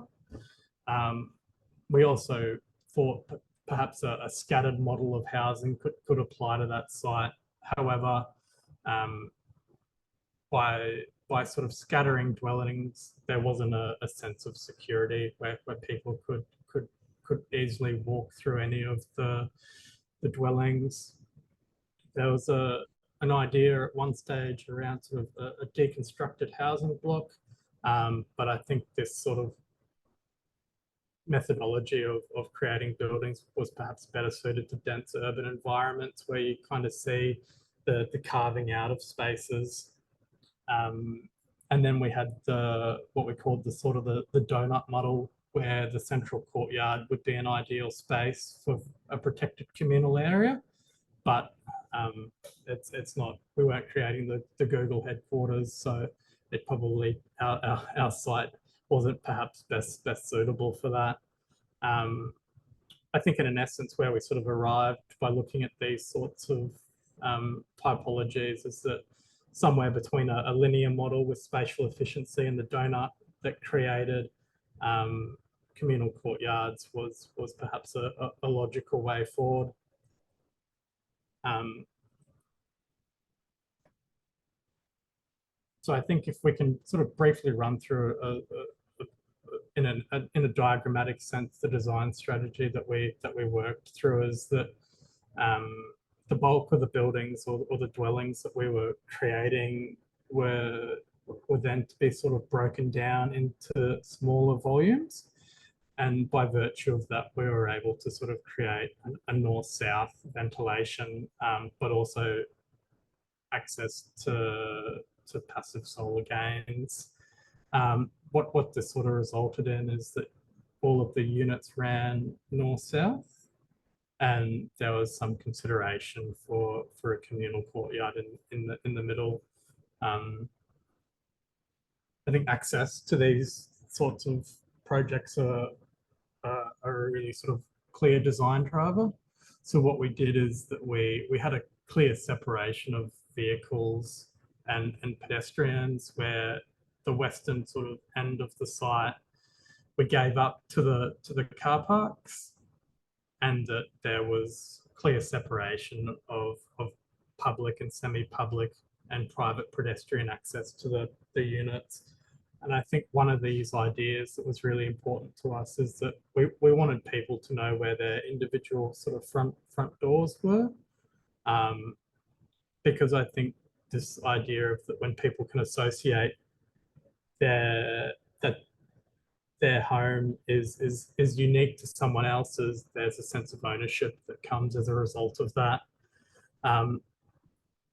We also thought perhaps a scattered model of housing could apply to that site. However, by sort of scattering dwellings, there wasn't a sense of security where people could easily walk through any of the dwellings. There was an idea at one stage around sort of a deconstructed housing block, but I think this sort of methodology of creating buildings was perhaps better suited to dense urban environments where you kind of see the carving out of spaces. And then we had what we called the donut model, where the central courtyard would be an ideal space for a protected communal area, but it's not. We weren't creating the Google headquarters, so it probably our site wasn't perhaps best suitable for that. I think in essence where we sort of arrived by looking at these sorts of typologies is that somewhere between a linear model with spatial efficiency and the donut that created communal courtyards was perhaps a logical way forward. So I think if we can sort of briefly run through in a diagrammatic sense, the design strategy that we worked through is that the bulk of the buildings or the dwellings that we were creating were then to be sort of broken down into smaller volumes. And by virtue of that, we were able to sort of create a north-south ventilation, but also access to passive solar gains. What this sort of resulted in is that all of the units ran north-south, and there was some consideration for a communal courtyard in the middle. I think access to these sorts of projects are a really sort of clear design driver. So what we did is that we had a clear separation of vehicles and pedestrians, where the western sort of end of the site we gave up to the car parks, and that there was clear separation of public and semi-public and private pedestrian access to the units. And I think one of these ideas that was really important to us is that we wanted people to know where their individual sort of front doors were, because I think this idea of that when people can associate that their home is unique to someone else's, there's a sense of ownership that comes as a result of that.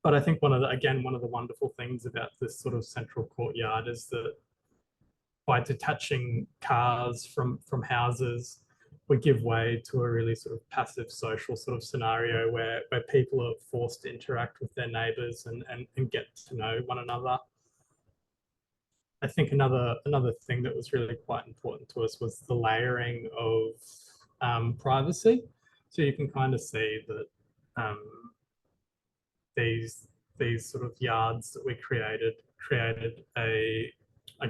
But I think one of the wonderful things about this sort of central courtyard is that by detaching cars from houses, we give way to a really sort of passive social sort of scenario where people are forced to interact with their neighbours and get to know one another. I think another thing that was really quite important to us was the layering of privacy. So you can kind of see that these sort of yards that we created I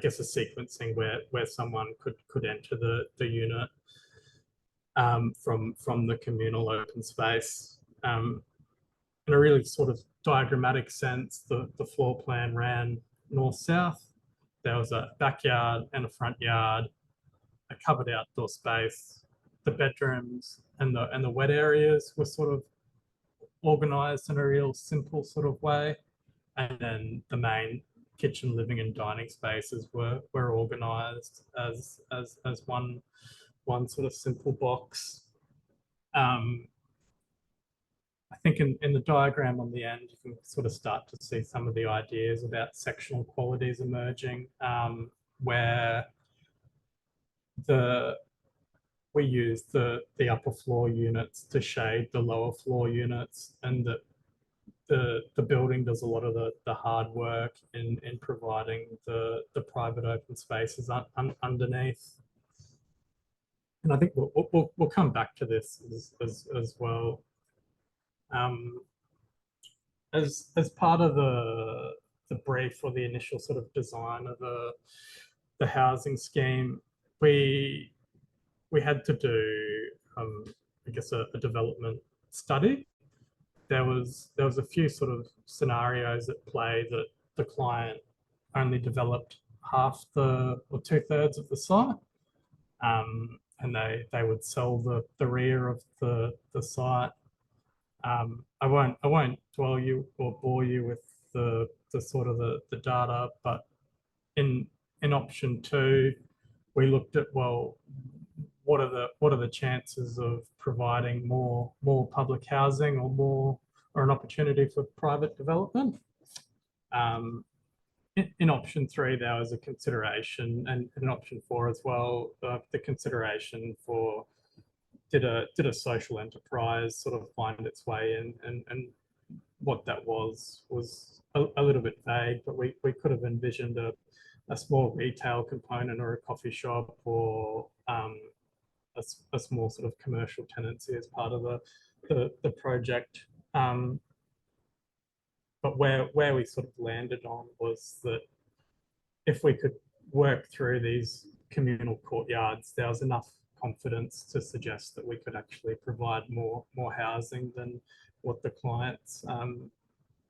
guess a sequencing where someone could enter the unit from the communal open space. In a really sort of diagrammatic sense, the floor plan ran north-south. There was a backyard and a front yard, a covered outdoor space. The bedrooms and the wet areas were sort of organised in a real simple sort of way. And then the main kitchen, living and dining spaces were organised as one sort of simple box. I think in the diagram on the end, you can sort of start to see some of the ideas about sectional qualities emerging, where we use the upper floor units to shade the lower floor units, and that the building does a lot of the hard work in providing the private open spaces underneath. And I think we'll come back to this as well. As part of the brief or the initial sort of design of the housing scheme, we had to do I guess a development study. There was a few sort of scenarios at play that the client only developed half or 2/3 of the site, and they would sell the rear of the site. I won't dwell you or bore you with the sort of the data, but in option 2, we looked at, well, what are the chances of providing more public housing or an opportunity for private development. In option 3, there was a consideration, and in option 4 as well, the consideration for did a social enterprise sort of find its way in, and what that was a little bit vague, but we could have envisioned a small retail component or a coffee shop, or a small sort of commercial tenancy as part of the project. But where we sort of landed on was that if we could work through these communal courtyards, there was enough confidence to suggest that we could actually provide more housing than what the clients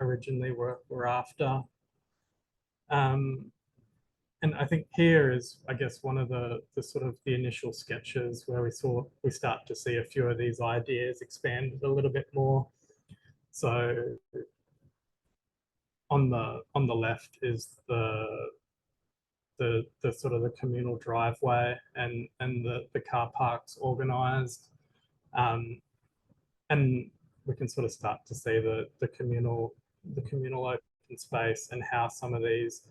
originally were after. And I think here is, I guess, one of the sort of the initial sketches where we start to see a few of these ideas expand a little bit more. So on the left is the sort of the communal driveway and the car parks organised, and we can sort of start to see the communal open space and how some of these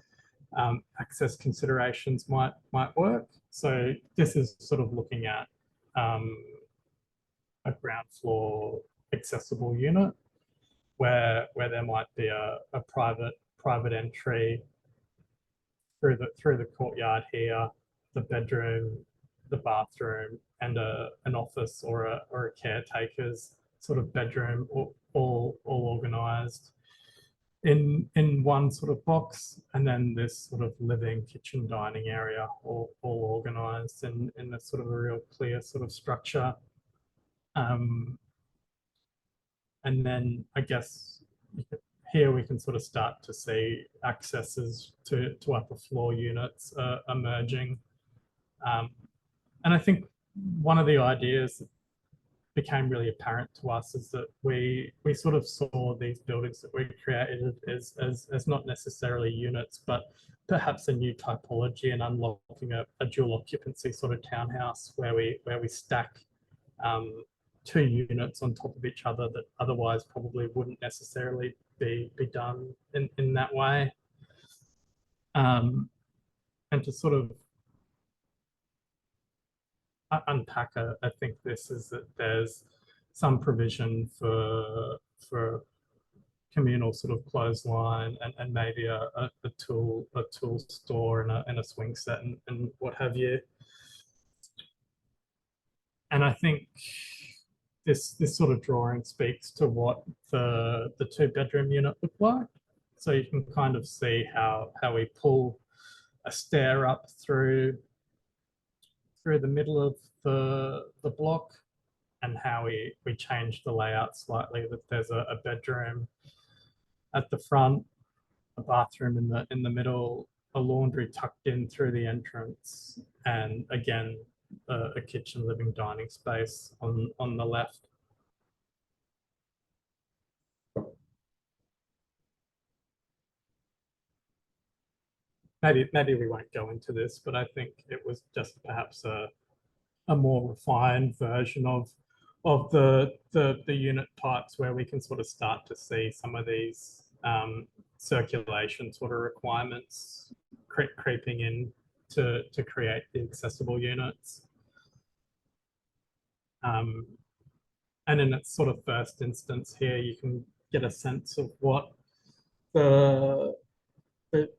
access considerations might work. So this is sort of looking at a ground floor accessible unit where there might be a private entry through the courtyard here, the bedroom, the bathroom, and an office or a caretaker's sort of bedroom, all organised in one sort of box, and then this sort of living, kitchen, dining area all organised in a sort of a real clear sort of structure. And then I guess here we can sort of start to see accesses to upper floor units emerging. And I think one of the ideas that became really apparent to us is that we sort of saw these buildings that we created as not necessarily units, but perhaps a new typology, and unlocking a dual occupancy sort of townhouse where we stack two units on top of each other that otherwise probably wouldn't necessarily be done in that way. And to sort of unpack, I think this is that there's some provision for communal sort of clothesline and maybe a tool store and a swing set and what have you. And I think this sort of drawing speaks to what the 2-bedroom unit looked like. So you can kind of see how we pull a stair up through the middle of the block, and how we change the layout slightly, that there's a bedroom at the front, a bathroom in the middle, a laundry tucked in through the entrance, and again a kitchen, living, dining space on the left. Maybe we won't go into this, but I think it was just perhaps a more refined version of the unit types, where we can sort of start to see some of these circulation sort of requirements creeping in to create the accessible units. And in its sort of first instance here, you can get a sense of what the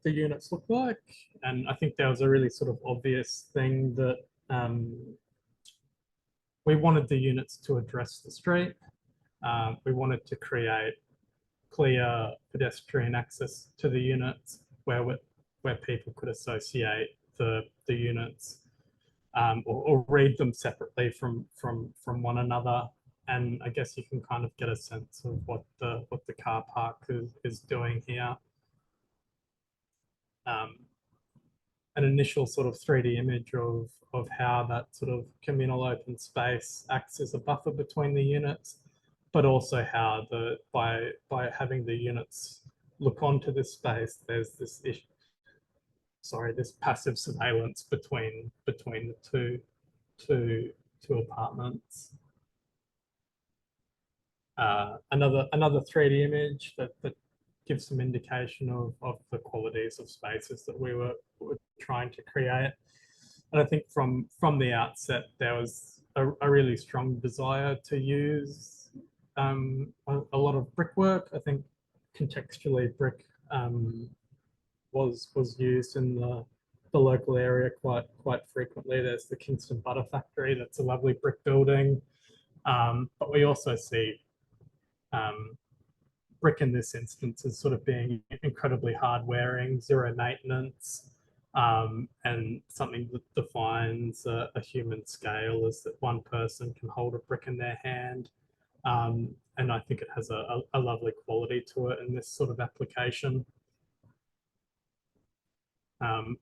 units look like. And I think there was a really sort of obvious thing that we wanted the units to address the street. We wanted to create clear pedestrian access to the units where people could associate the units or read them separately from one another. And I guess you can kind of get a sense of what the car park is doing here. An initial sort of 3D image of how that sort of communal open space acts as a buffer between the units, but also how by having the units look onto this space, there's this this passive surveillance between the two apartments. Another 3D image that gives some indication of the qualities of spaces that we were trying to create. And I think from the outset, there was a really strong desire to use a lot of brickwork. I think contextually brick was used in the local area quite frequently. There's the Kingston Butter Factory, that's a lovely brick building. But we also see brick in this instance as sort of being incredibly hard wearing, zero maintenance, and something that defines a human scale is that one person can hold a brick in their hand. And I think it has a lovely quality to it in this sort of application.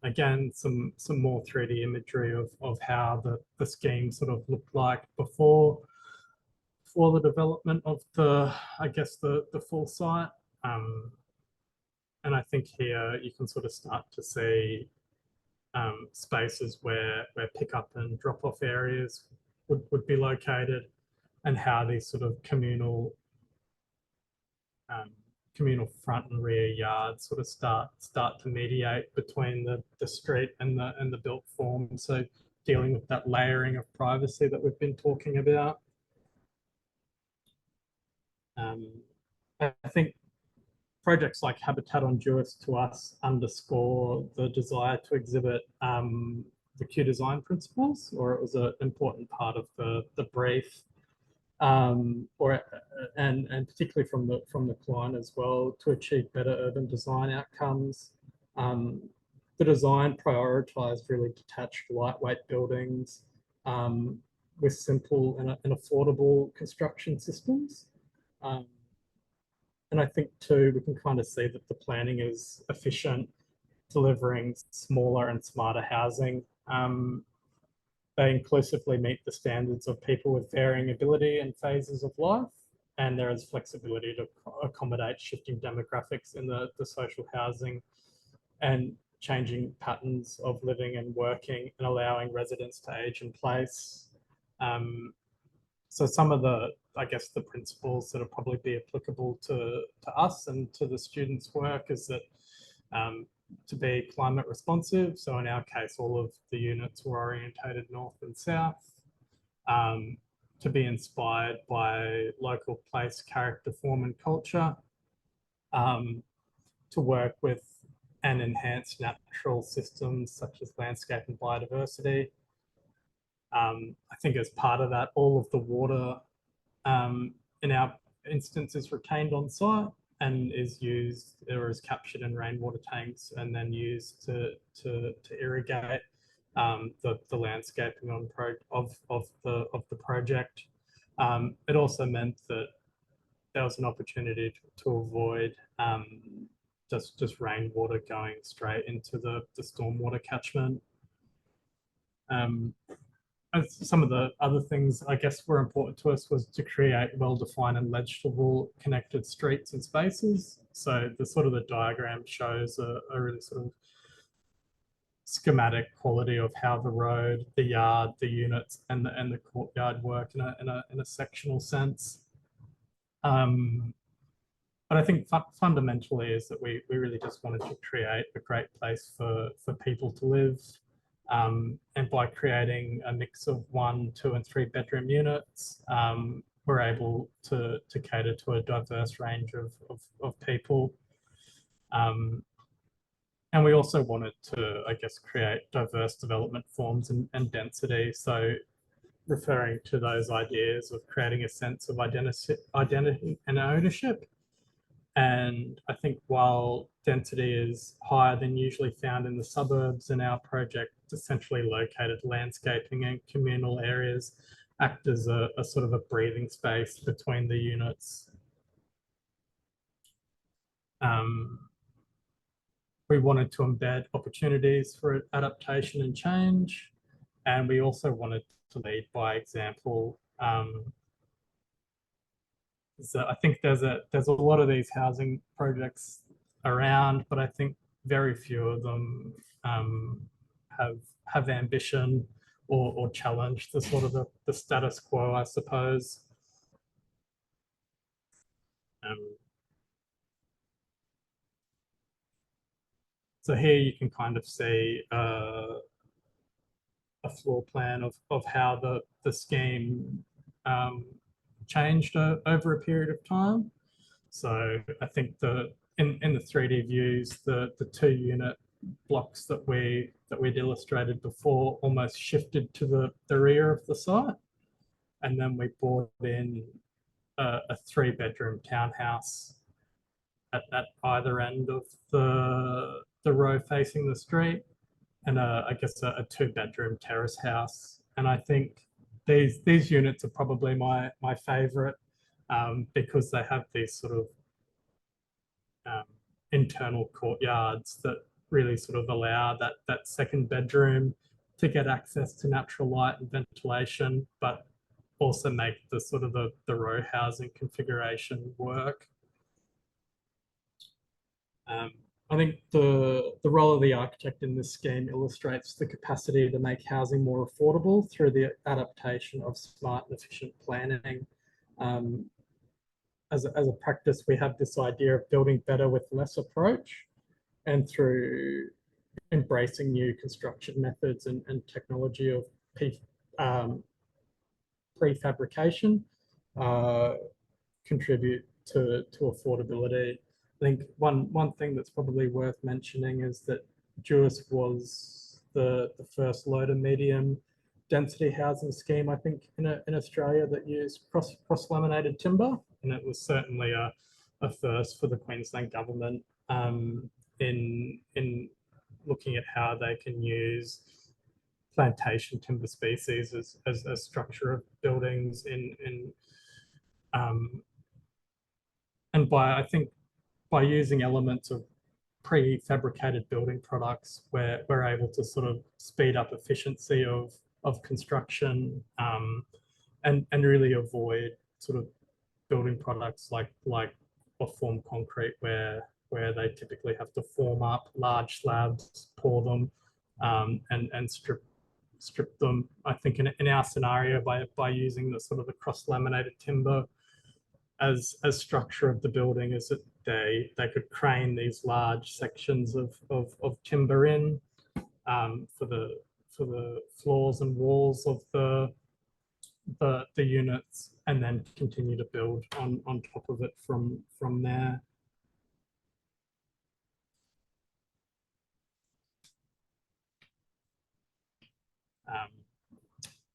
Again, some more 3D imagery of how the scheme sort of looked like before the development of I guess the full site. And I think here you can sort of start to see spaces where pickup and drop-off areas would be located, and how these sort of communal front and rear yards sort of start to mediate between the street and the built form. So dealing with that layering of privacy that we've been talking about. I think projects like Habitat on Jewess to us underscore the desire to exhibit the Q design principles, or it was an important part of the brief, and particularly from the client as well, to achieve better urban design outcomes. The design prioritised really detached, lightweight buildings with simple and affordable construction systems. And I think too, we can kind of see that the planning is efficient, delivering smaller and smarter housing. They inclusively meet the standards of people with varying ability and phases of life, and there is flexibility to accommodate shifting demographics in the social housing and changing patterns of living and working, and allowing residents to age in place. So some of the, I guess, the principles that will probably be applicable to us and to the students' work is that to be climate responsive. So in our case, all of the units were orientated north and south. To be inspired by local place, character, form, and culture. To work with and enhance natural systems such as landscape and biodiversity. I think as part of that, all of the water in our instance is retained on site and is used or is captured in rainwater tanks and then used to irrigate the landscaping of the project. It also meant that there was an opportunity to avoid just rainwater going straight into the stormwater catchment. Some of the other things I guess were important to us was to create well-defined and legible connected streets and spaces. So the diagram shows a really sort of schematic quality of how the road, the yard, the units, and the courtyard work in a sectional sense. But I think fundamentally is that we really just wanted to create a great place for people to live. And by creating a mix of 1, 2, and 3 bedroom units, we're able to cater to a diverse range of people. And we also wanted to, I guess, create diverse development forms and density. So referring to those ideas of creating a sense of identity and ownership. And I think while density is higher than usually found in the suburbs, in our project, essentially located landscaping and communal areas act as a sort of a breathing space between the units. We wanted to embed opportunities for adaptation and change. And we also wanted to lead by example. So I think there's a lot of these housing projects around, but I think very few of them have ambition or challenge the sort of the status quo, I suppose. So here you can kind of see a floor plan of how the scheme changed over a period of time. So I think in the 3D views, the 2 unit blocks that we'd illustrated before almost shifted to the rear of the site, and then we brought in a 3 bedroom townhouse at either end of the row facing the street, and I guess a 2 bedroom terrace house. And I think these units are probably my favourite because they have these sort of internal courtyards that really sort of allow that second bedroom to get access to natural light and ventilation, but also make the sort of the row housing configuration work. I think the role of the architect in this scheme illustrates the capacity to make housing more affordable through the adaptation of smart and efficient planning. As a practice, we have this idea of building better with less approach, and through embracing new construction methods and technology of prefabrication, contribute to affordability. I think one thing that's probably worth mentioning is that Duis was the first low to medium density housing scheme, I think, in Australia that used cross-laminated timber, and it was certainly a first for the Queensland government in looking at how they can use plantation timber species as a structure of buildings and I think by using elements of prefabricated building products, where we're able to sort of speed up efficiency of construction and really avoid sort of building products like form concrete, where they typically have to form up large slabs, pour them, and strip strip them. I think in our scenario, by using the sort of the cross-laminated timber as structure of the building, is that they could crane these large sections of timber in for the floors and walls of the units, and then continue to build on top of it from there.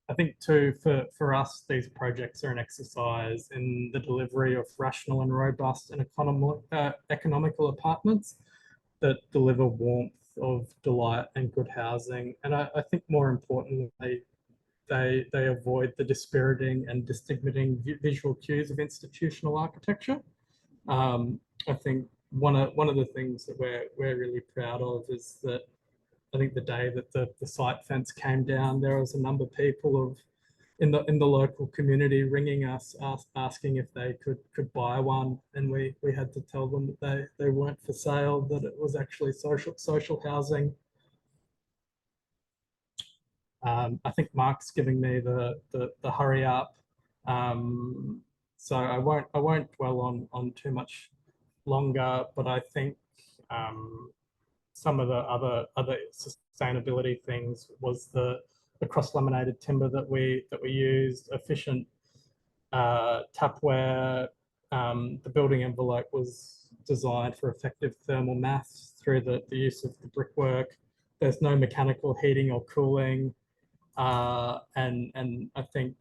I think too, for us, these projects are an exercise in the delivery of rational and robust and economical apartments that deliver warmth of delight and good housing. And I think more importantly, they avoid the dispiriting and distigmating visual cues of institutional architecture. I think one of the things that we're really proud of is that I think the day that the site fence came down, there was a number of people in the local community ringing us, asking if they could buy one, and we had to tell them that they weren't for sale, that it was actually social housing. I think Mark's giving me the hurry up, so I won't dwell on too much longer. But I think some of the other sustainability things was the cross-laminated timber that we used, efficient tapware. The building envelope was designed for effective thermal mass through the use of the brickwork. There's no mechanical heating or cooling. And I think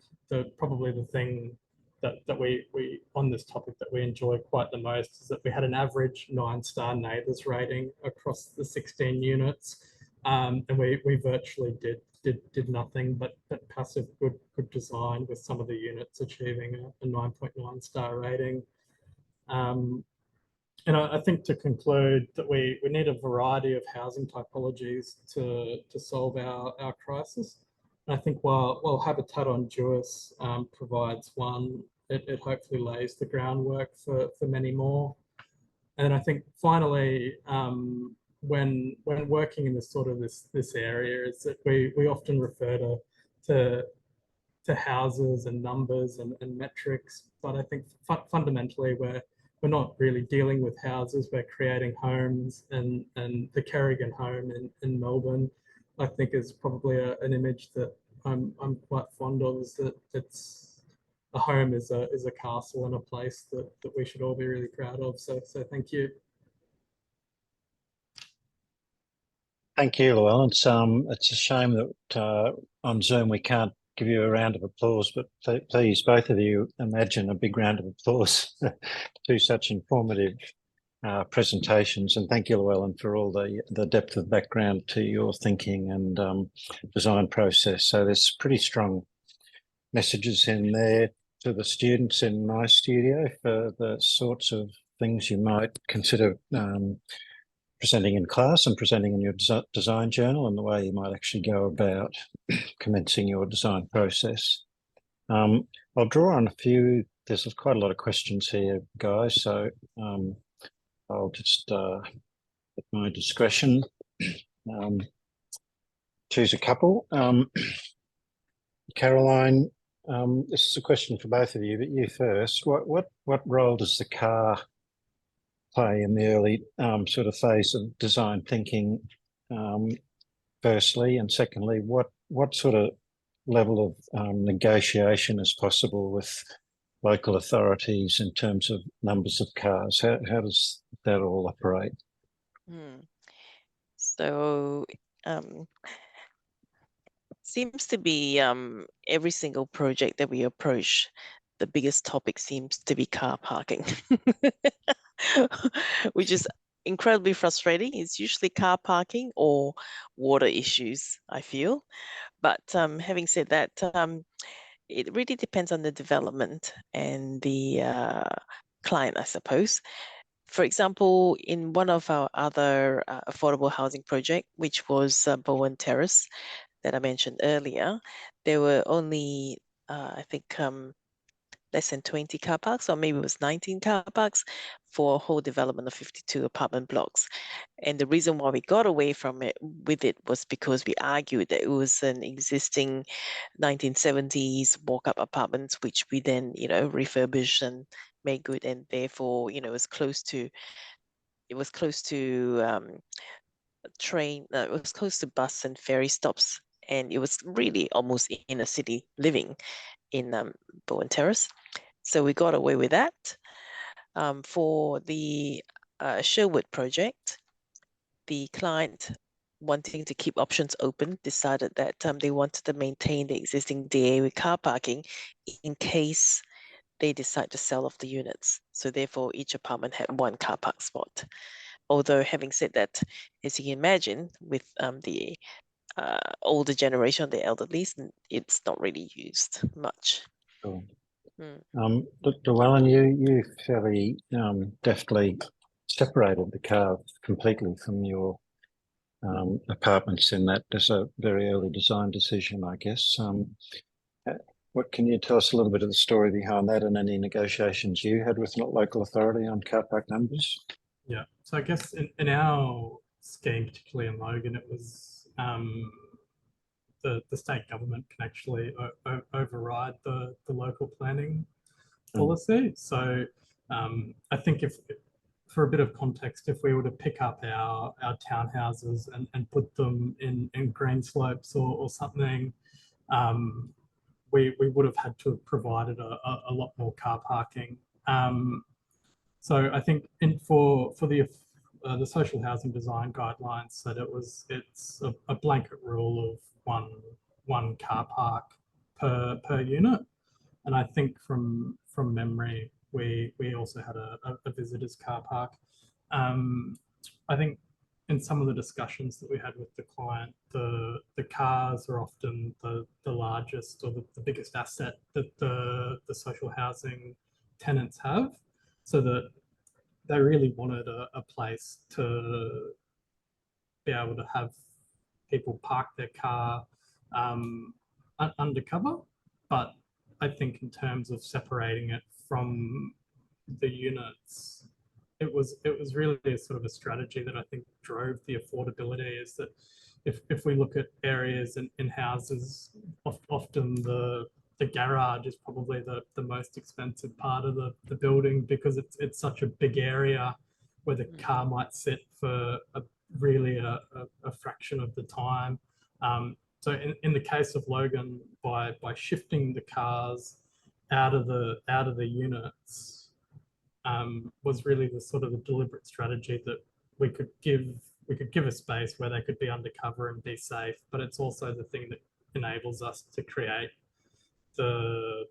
probably the thing that we on this topic that we enjoy quite the most is that we had an average 9-star neighbours rating across the 16 units, and we virtually did nothing but passive good design, with some of the units achieving a 9.9 star rating. And I think to conclude that we need a variety of housing typologies to solve our crisis. And I think while Habitat on Duis provides one, it hopefully lays the groundwork for many more. And I think finally, when working in this sort of this area, is that we often refer to houses and numbers and metrics, but I think fundamentally we're not really dealing with houses. We're creating homes, and the Kerrigan home in Melbourne, I think, is probably an image that I'm quite fond of. Is that a home is a castle and a place that we should all be really proud of. So thank you. Thank you, Llewellyn. It's a shame that on Zoom we can't give you a round of applause, but please, both of you, imagine a big round of applause to such informative presentations. And thank you, Llewellyn, for all the depth of background to your thinking and design process. So there's pretty strong messages in there to the students in my studio for the sorts of things you might consider presenting in class and presenting in your design journal, and the way you might actually go about commencing your design process. I'll draw on a few. There's quite a lot of questions here, guys, so I'll just, at my discretion, choose a couple. Caroline, this is a question for both of you, but you first. What role does the car play in the early sort of phase of design thinking, firstly, and secondly, what sort of level of negotiation is possible with local authorities in terms of numbers of cars? How does that all operate? So seems to be every single project that we approach, the biggest topic seems to be car parking. Which is incredibly frustrating. It's usually car parking or water issues, I feel. But having said that, it really depends on the development and the client, I suppose. For example, in one of our other affordable housing project, which was Bowen Terrace that I mentioned earlier, there were only, I think, less than 20 car parks, or maybe it was 19 car parks for a whole development of 52 apartment blocks. And the reason why we got away from it with it was because we argued that it was an existing 1970s walk-up apartments, which we then, refurbished and made good, and therefore, it was close to train, it was close to bus and ferry stops, and it was really almost inner city living in Bowen Terrace. So we got away with that. For the Sherwood project, the client, wanting to keep options open, decided that they wanted to maintain the existing DA with car parking in case they decide to sell off the units. So therefore, each apartment had one car park spot. Although, having said that, as you can imagine, with the older generation, the elderly, it's not really used much. Cool. Mm. Llewellyn, you fairly deftly separated the car completely from your apartments in that. There's a very early design decision, I guess. What can you tell us a little bit of the story behind that, and any negotiations you had with local authority on car park numbers? Yeah, so I guess in our scheme, particularly in Logan, it was the state government can actually override the local planning policy. So I think for a bit of context, if we were to pick up our townhouses and put them in green slopes or something, we would have had to have provided a lot more car parking. So I think for the social housing design guidelines said it's a blanket rule of one car park per unit, and I think from memory we also had a visitors car park. I think in some of the discussions that we had with the client, the cars are often the largest or the biggest asset that the social housing tenants have, so that they really wanted a place to be able to have people park their car undercover. But I think in terms of separating it from the units, it was really a sort of a strategy that I think drove the affordability, is that if we look at areas in houses, often the garage is probably the most expensive part of the building, because it's such a big area where the car might sit for really a fraction of the time. So in the case of Logan, by shifting the cars out of the units, was really the sort of the deliberate strategy that we could give a space where they could be undercover and be safe, but it's also the thing that enables us to create the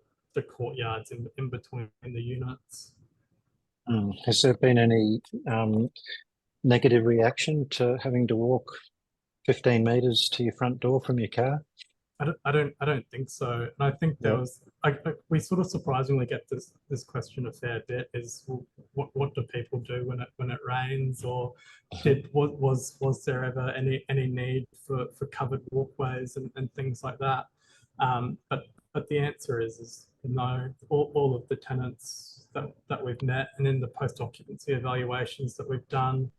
courtyards in between the units. Has there been any negative reaction to having to walk 15 metres to your front door from your car? I don't think so. And I think there was, we sort of surprisingly get this question a fair bit, is what do people do when it rains, or was there ever any need for covered walkways and things like that? But the answer is no. All of the tenants that we've met, and in the post-occupancy evaluations that we've done,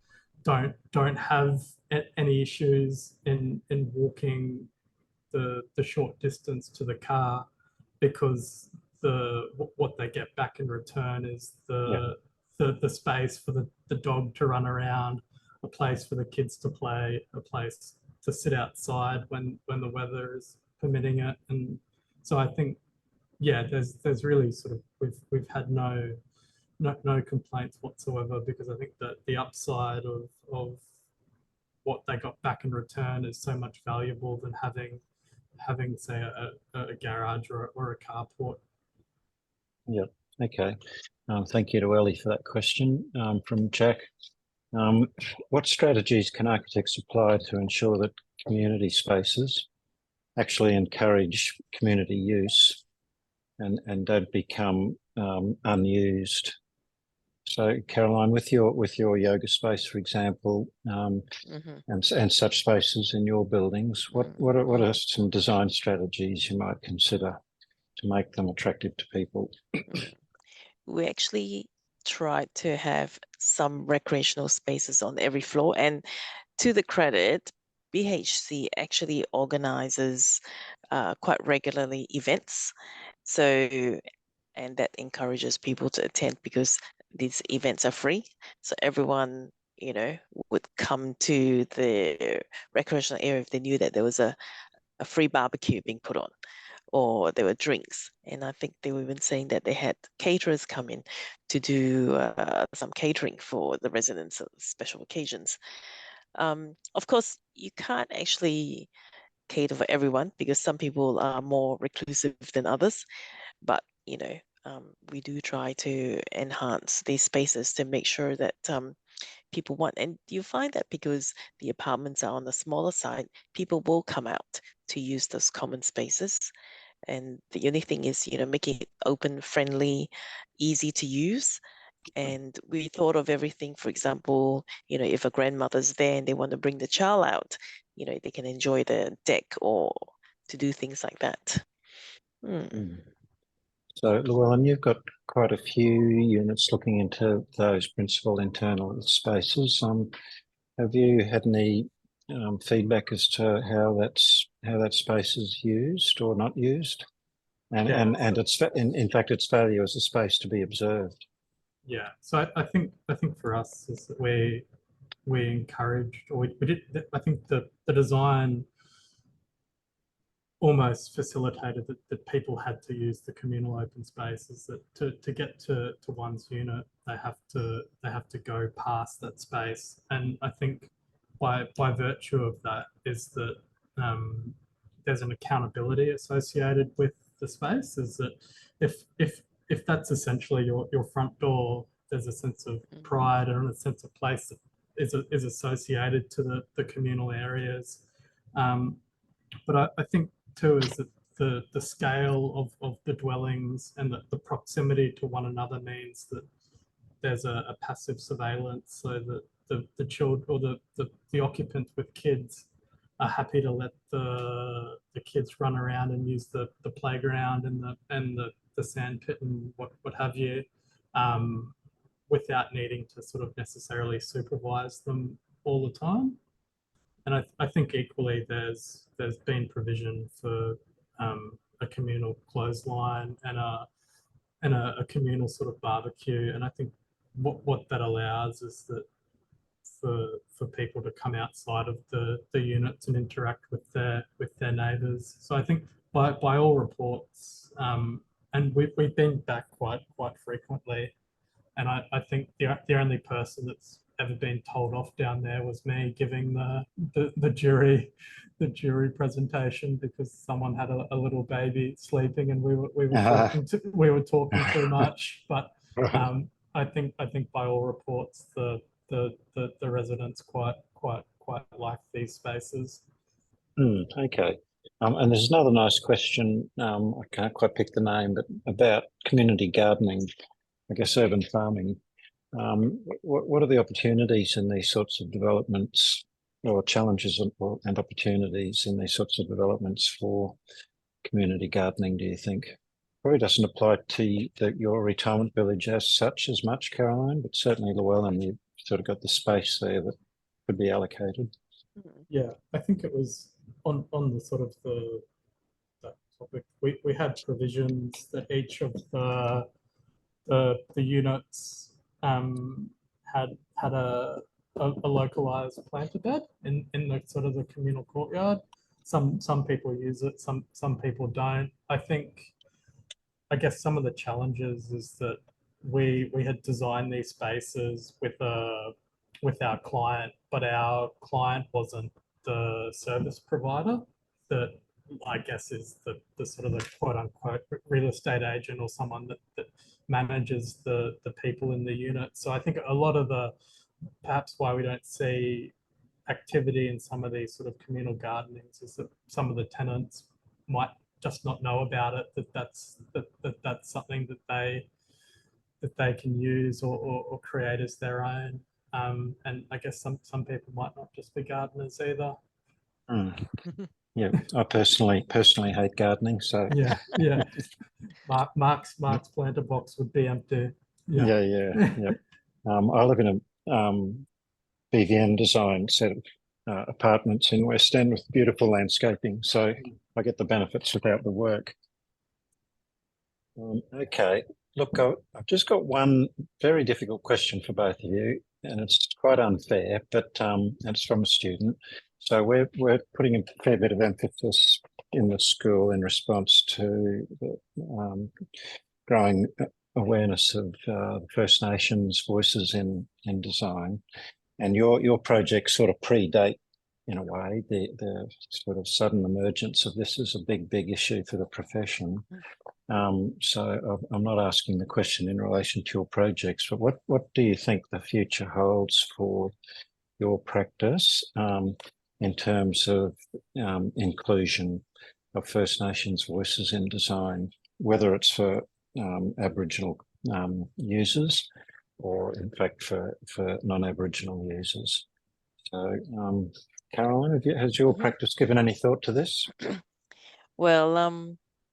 don't have any issues in walking the short distance to the car, because what they get back in return is the space for the dog to run around, a place for the kids to play, a place to sit outside when the weather is permitting it. And so I think, yeah, there's really sort of, we've had no complaints whatsoever, because I think that the upside of what they got back in return is so much valuable than having say a garage or a carport. Yep. Okay. Thank you to Ellie for that question. From Jack, what strategies can architects apply to ensure that community spaces actually encourage community use and don't become unused? So, Caroline, with your yoga space, for example, and such spaces in your buildings, what are some design strategies you might consider to make them attractive to people? We actually tried to have some recreational spaces on every floor, and to the credit, BHC actually organizes quite regularly events. So, and that encourages people to attend because these events are free. So everyone, would come to the recreational area if they knew that there was a free barbecue being put on, or there were drinks. And I think they were even saying that they had caterers come in to do some catering for the residents of special occasions. Of course, you can't actually cater for everyone because some people are more reclusive than others. But, we do try to enhance these spaces to make sure that people want. And you find that because the apartments are on the smaller side, people will come out to use those common spaces. And the only thing is, making it open, friendly, easy to use. And we thought of everything. For example, if a grandmother's there and they want to bring the child out, they can enjoy the deck or to do things like that. So, Llewellyn, you've got quite a few units looking into those principal internal spaces. Have you had any feedback as to how that space is used or not used, and its in fact its value as a space to be observed? Yeah, so I think for us is that we encouraged, or we did. I think the design almost facilitated that people had to use the communal open spaces. That to get to one's unit, they have to go past that space, and I think by virtue of that is that there's an accountability associated with the space. Is that if that's essentially your front door, there's a sense of pride and a sense of place that is associated to the communal areas. But I think too is that the scale of the dwellings and the proximity to one another means that there's a passive surveillance, so that the children or the occupants with kids are happy to let the kids run around and use the playground and the sand pit and what have you, without needing to sort of necessarily supervise them all the time. And I think equally there's been provision for a communal clothesline and a communal sort of barbecue. And I think what that allows is that for people to come outside of the units and interact with their neighbours. So I think by all reports, and we've been back quite frequently, and I think the only person that's ever been told off down there was me giving the jury presentation because someone had a little baby sleeping and we were talking too much. But I think by all reports the residents quite like these spaces. Okay. And there's another nice question. I can't quite pick the name, but about community gardening, I guess urban farming. What are the opportunities in these sorts of developments, or challenges and opportunities in these sorts of developments for community gardening, do you think? Probably doesn't apply to your retirement village as such as much, Caroline, but certainly Llewellyn, you've sort of got the space there that could be allocated. Yeah, I think it was on the sort of that topic. We had provisions that each of the units had a localized planter bed in the sort of the communal courtyard. Some people use it, some people don't. I guess some of the challenges is that we had designed these spaces with our client, but our client wasn't the service provider that I guess is the sort of the quote unquote real estate agent or someone that manages the people in the unit. So I think a lot of perhaps why we don't see activity in some of these sort of communal gardenings is that some of the tenants might just not know about it, that's something that they can use or create as their own. And I guess some people might not just be gardeners either. Yeah, I personally hate gardening, so Yeah, yeah. Mark's planter box would be empty. Yeah. yeah. I live in a BVN design set of apartments in West End with beautiful landscaping, so I get the benefits without the work. Okay, look, I've just got one very difficult question for both of you, and it's quite unfair, but it's from a student. So we're putting a fair bit of emphasis in the school in response to the growing awareness of First Nations voices in design, and your project sort of predate, in a way, the sort of sudden emergence of this as a big issue for the profession. So I'm not asking the question in relation to your projects, but what do you think the future holds for your practice in terms of inclusion of First Nations voices in design, whether it's for Aboriginal users or in fact for non-Aboriginal users? So Caroline, has your practice given any thought to this? Well,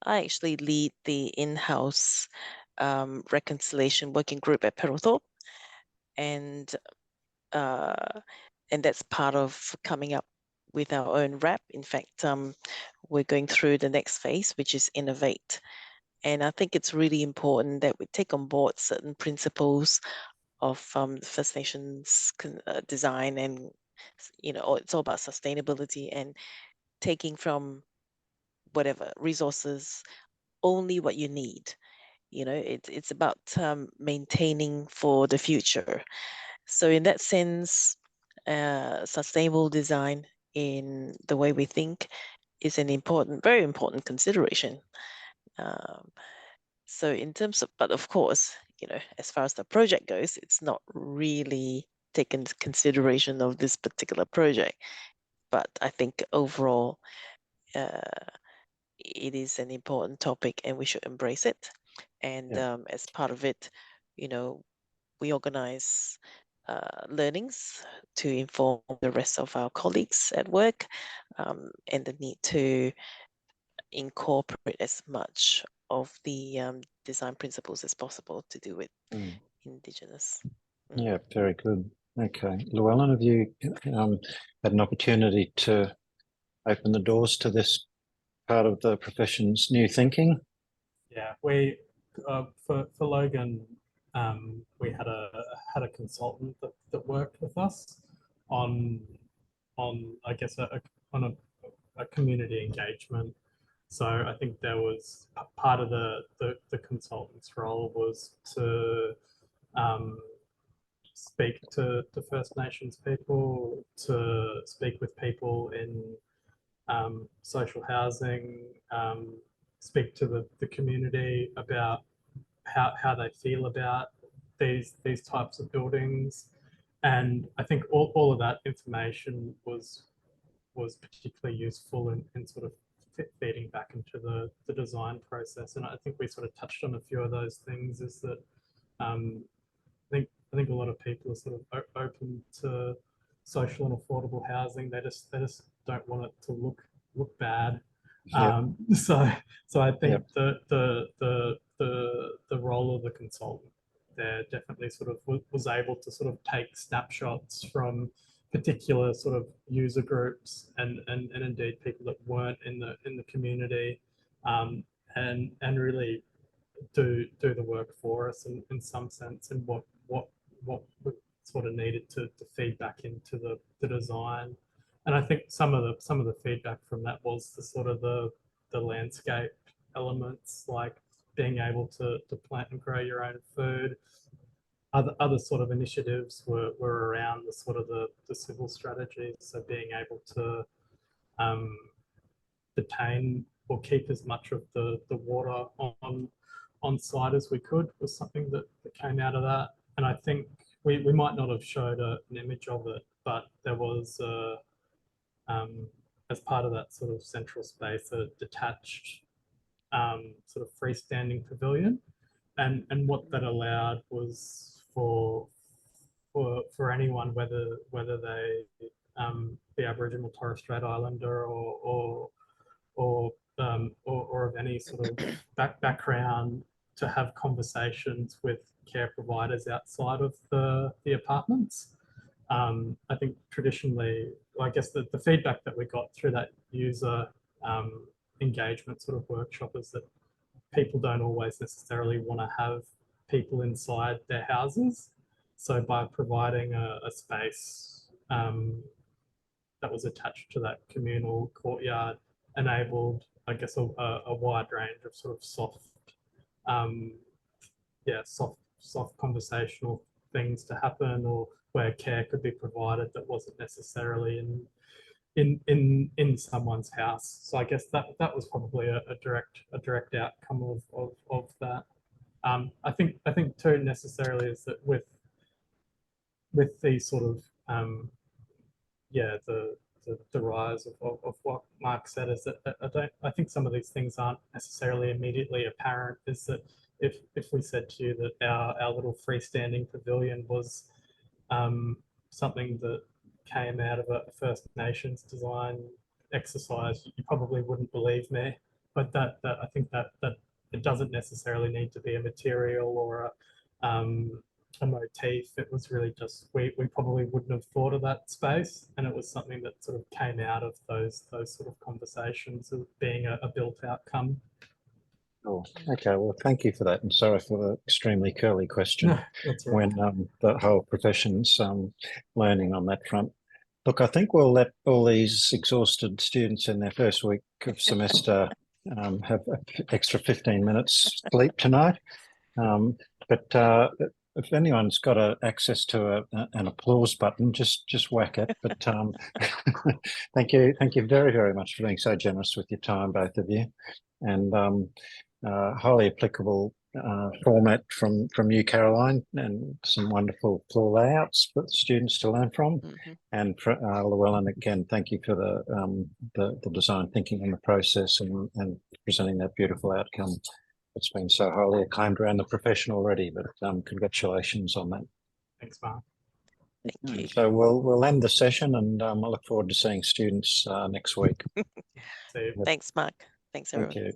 I actually lead the in-house reconciliation working group at Peddle Thorp, and that's part of coming up with our own RAP. In fact, we're going through the next phase, which is innovate. And I think it's really important that we take on board certain principles of First Nations design, and it's all about sustainability and taking from whatever resources only what you need. It's about maintaining for the future. So in that sense, sustainable design in the way we think is an very important consideration. So in terms of, but of course, as far as the project goes, it's not really taken into consideration of this particular project. But I think overall, it is an important topic and we should embrace it. And as part of it, we organize learnings to inform the rest of our colleagues at work, and the need to incorporate as much of the design principles as possible to do with Indigenous. Yeah, very good. Okay. Llewellyn, have you had an opportunity to open the doors to this part of the profession's new thinking? Yeah, we for Logan, we had a consultant that worked with us on I guess on a community engagement. So I think there was part of the consultant's role was to speak to First Nations people, to speak with people in social housing, speak to the community about how they feel about these types of buildings. And I think all of that information was particularly useful in sort of feeding back into the design process. And I think we sort of touched on a few of those things, is that I think a lot of people are sort of open to social and affordable housing. They just don't want it to look bad. So I think the role of the consultant there definitely sort of was able to sort of take snapshots from particular sort of user groups and indeed people that weren't in the community, and really do the work for us in some sense, and what we sort of needed to feed back into the design. And I think some of the feedback from that was the sort of the landscape elements, like being able to plant and grow your own food. Other sort of initiatives were around the sort of the civil strategies, so being able to detain or keep as much of the water on site as we could was something that came out of that. And I think we might not have showed an image of it, but there was as part of that sort of central space, a detached sort of freestanding pavilion, and what that allowed was for anyone, whether they the Aboriginal Torres Strait Islander or of any sort of background, to have conversations with care providers outside of the apartments. I think traditionally, I guess the feedback that we got through that user engagement sort of workshop is that people don't always necessarily want to have people inside their houses. So by providing a space that was attached to that communal courtyard, enabled, I guess, a wide range of sort of soft conversational things to happen, or where care could be provided that wasn't necessarily in someone's house. So I guess that was probably a direct outcome of that. I think too necessarily is that with these sort of the rise of what Mark said, is that I think some of these things aren't necessarily immediately apparent. Is that if we said to you that our little freestanding pavilion was something that came out of a First Nations design exercise, you probably wouldn't believe me. But that I think that it doesn't necessarily need to be a material or a motif. It was really just we probably wouldn't have thought of that space, and it was something that sort of came out of those sort of conversations of being a built outcome. Oh, okay. Well, thank you for that, and sorry for the extremely curly question. No, that's right. When the whole profession's learning on that front. Look, I think we'll let all these exhausted students in their first week of semester have an extra 15 minutes sleep tonight. But if anyone's got access to an applause button, just whack it. But thank you very, very much for being so generous with your time, both of you, and highly applicable format from you, Caroline, and some wonderful floor layouts for the students to learn from. Mm-hmm. And for Llewellyn, again, thank you for the design thinking in the process and presenting that beautiful outcome. It's been so highly acclaimed around the profession already, but congratulations on that. Thanks, Mark. Thank you. So we'll end the session, and I look forward to seeing students next week. See you. Thanks, Mark. Thanks, everyone. Thank you.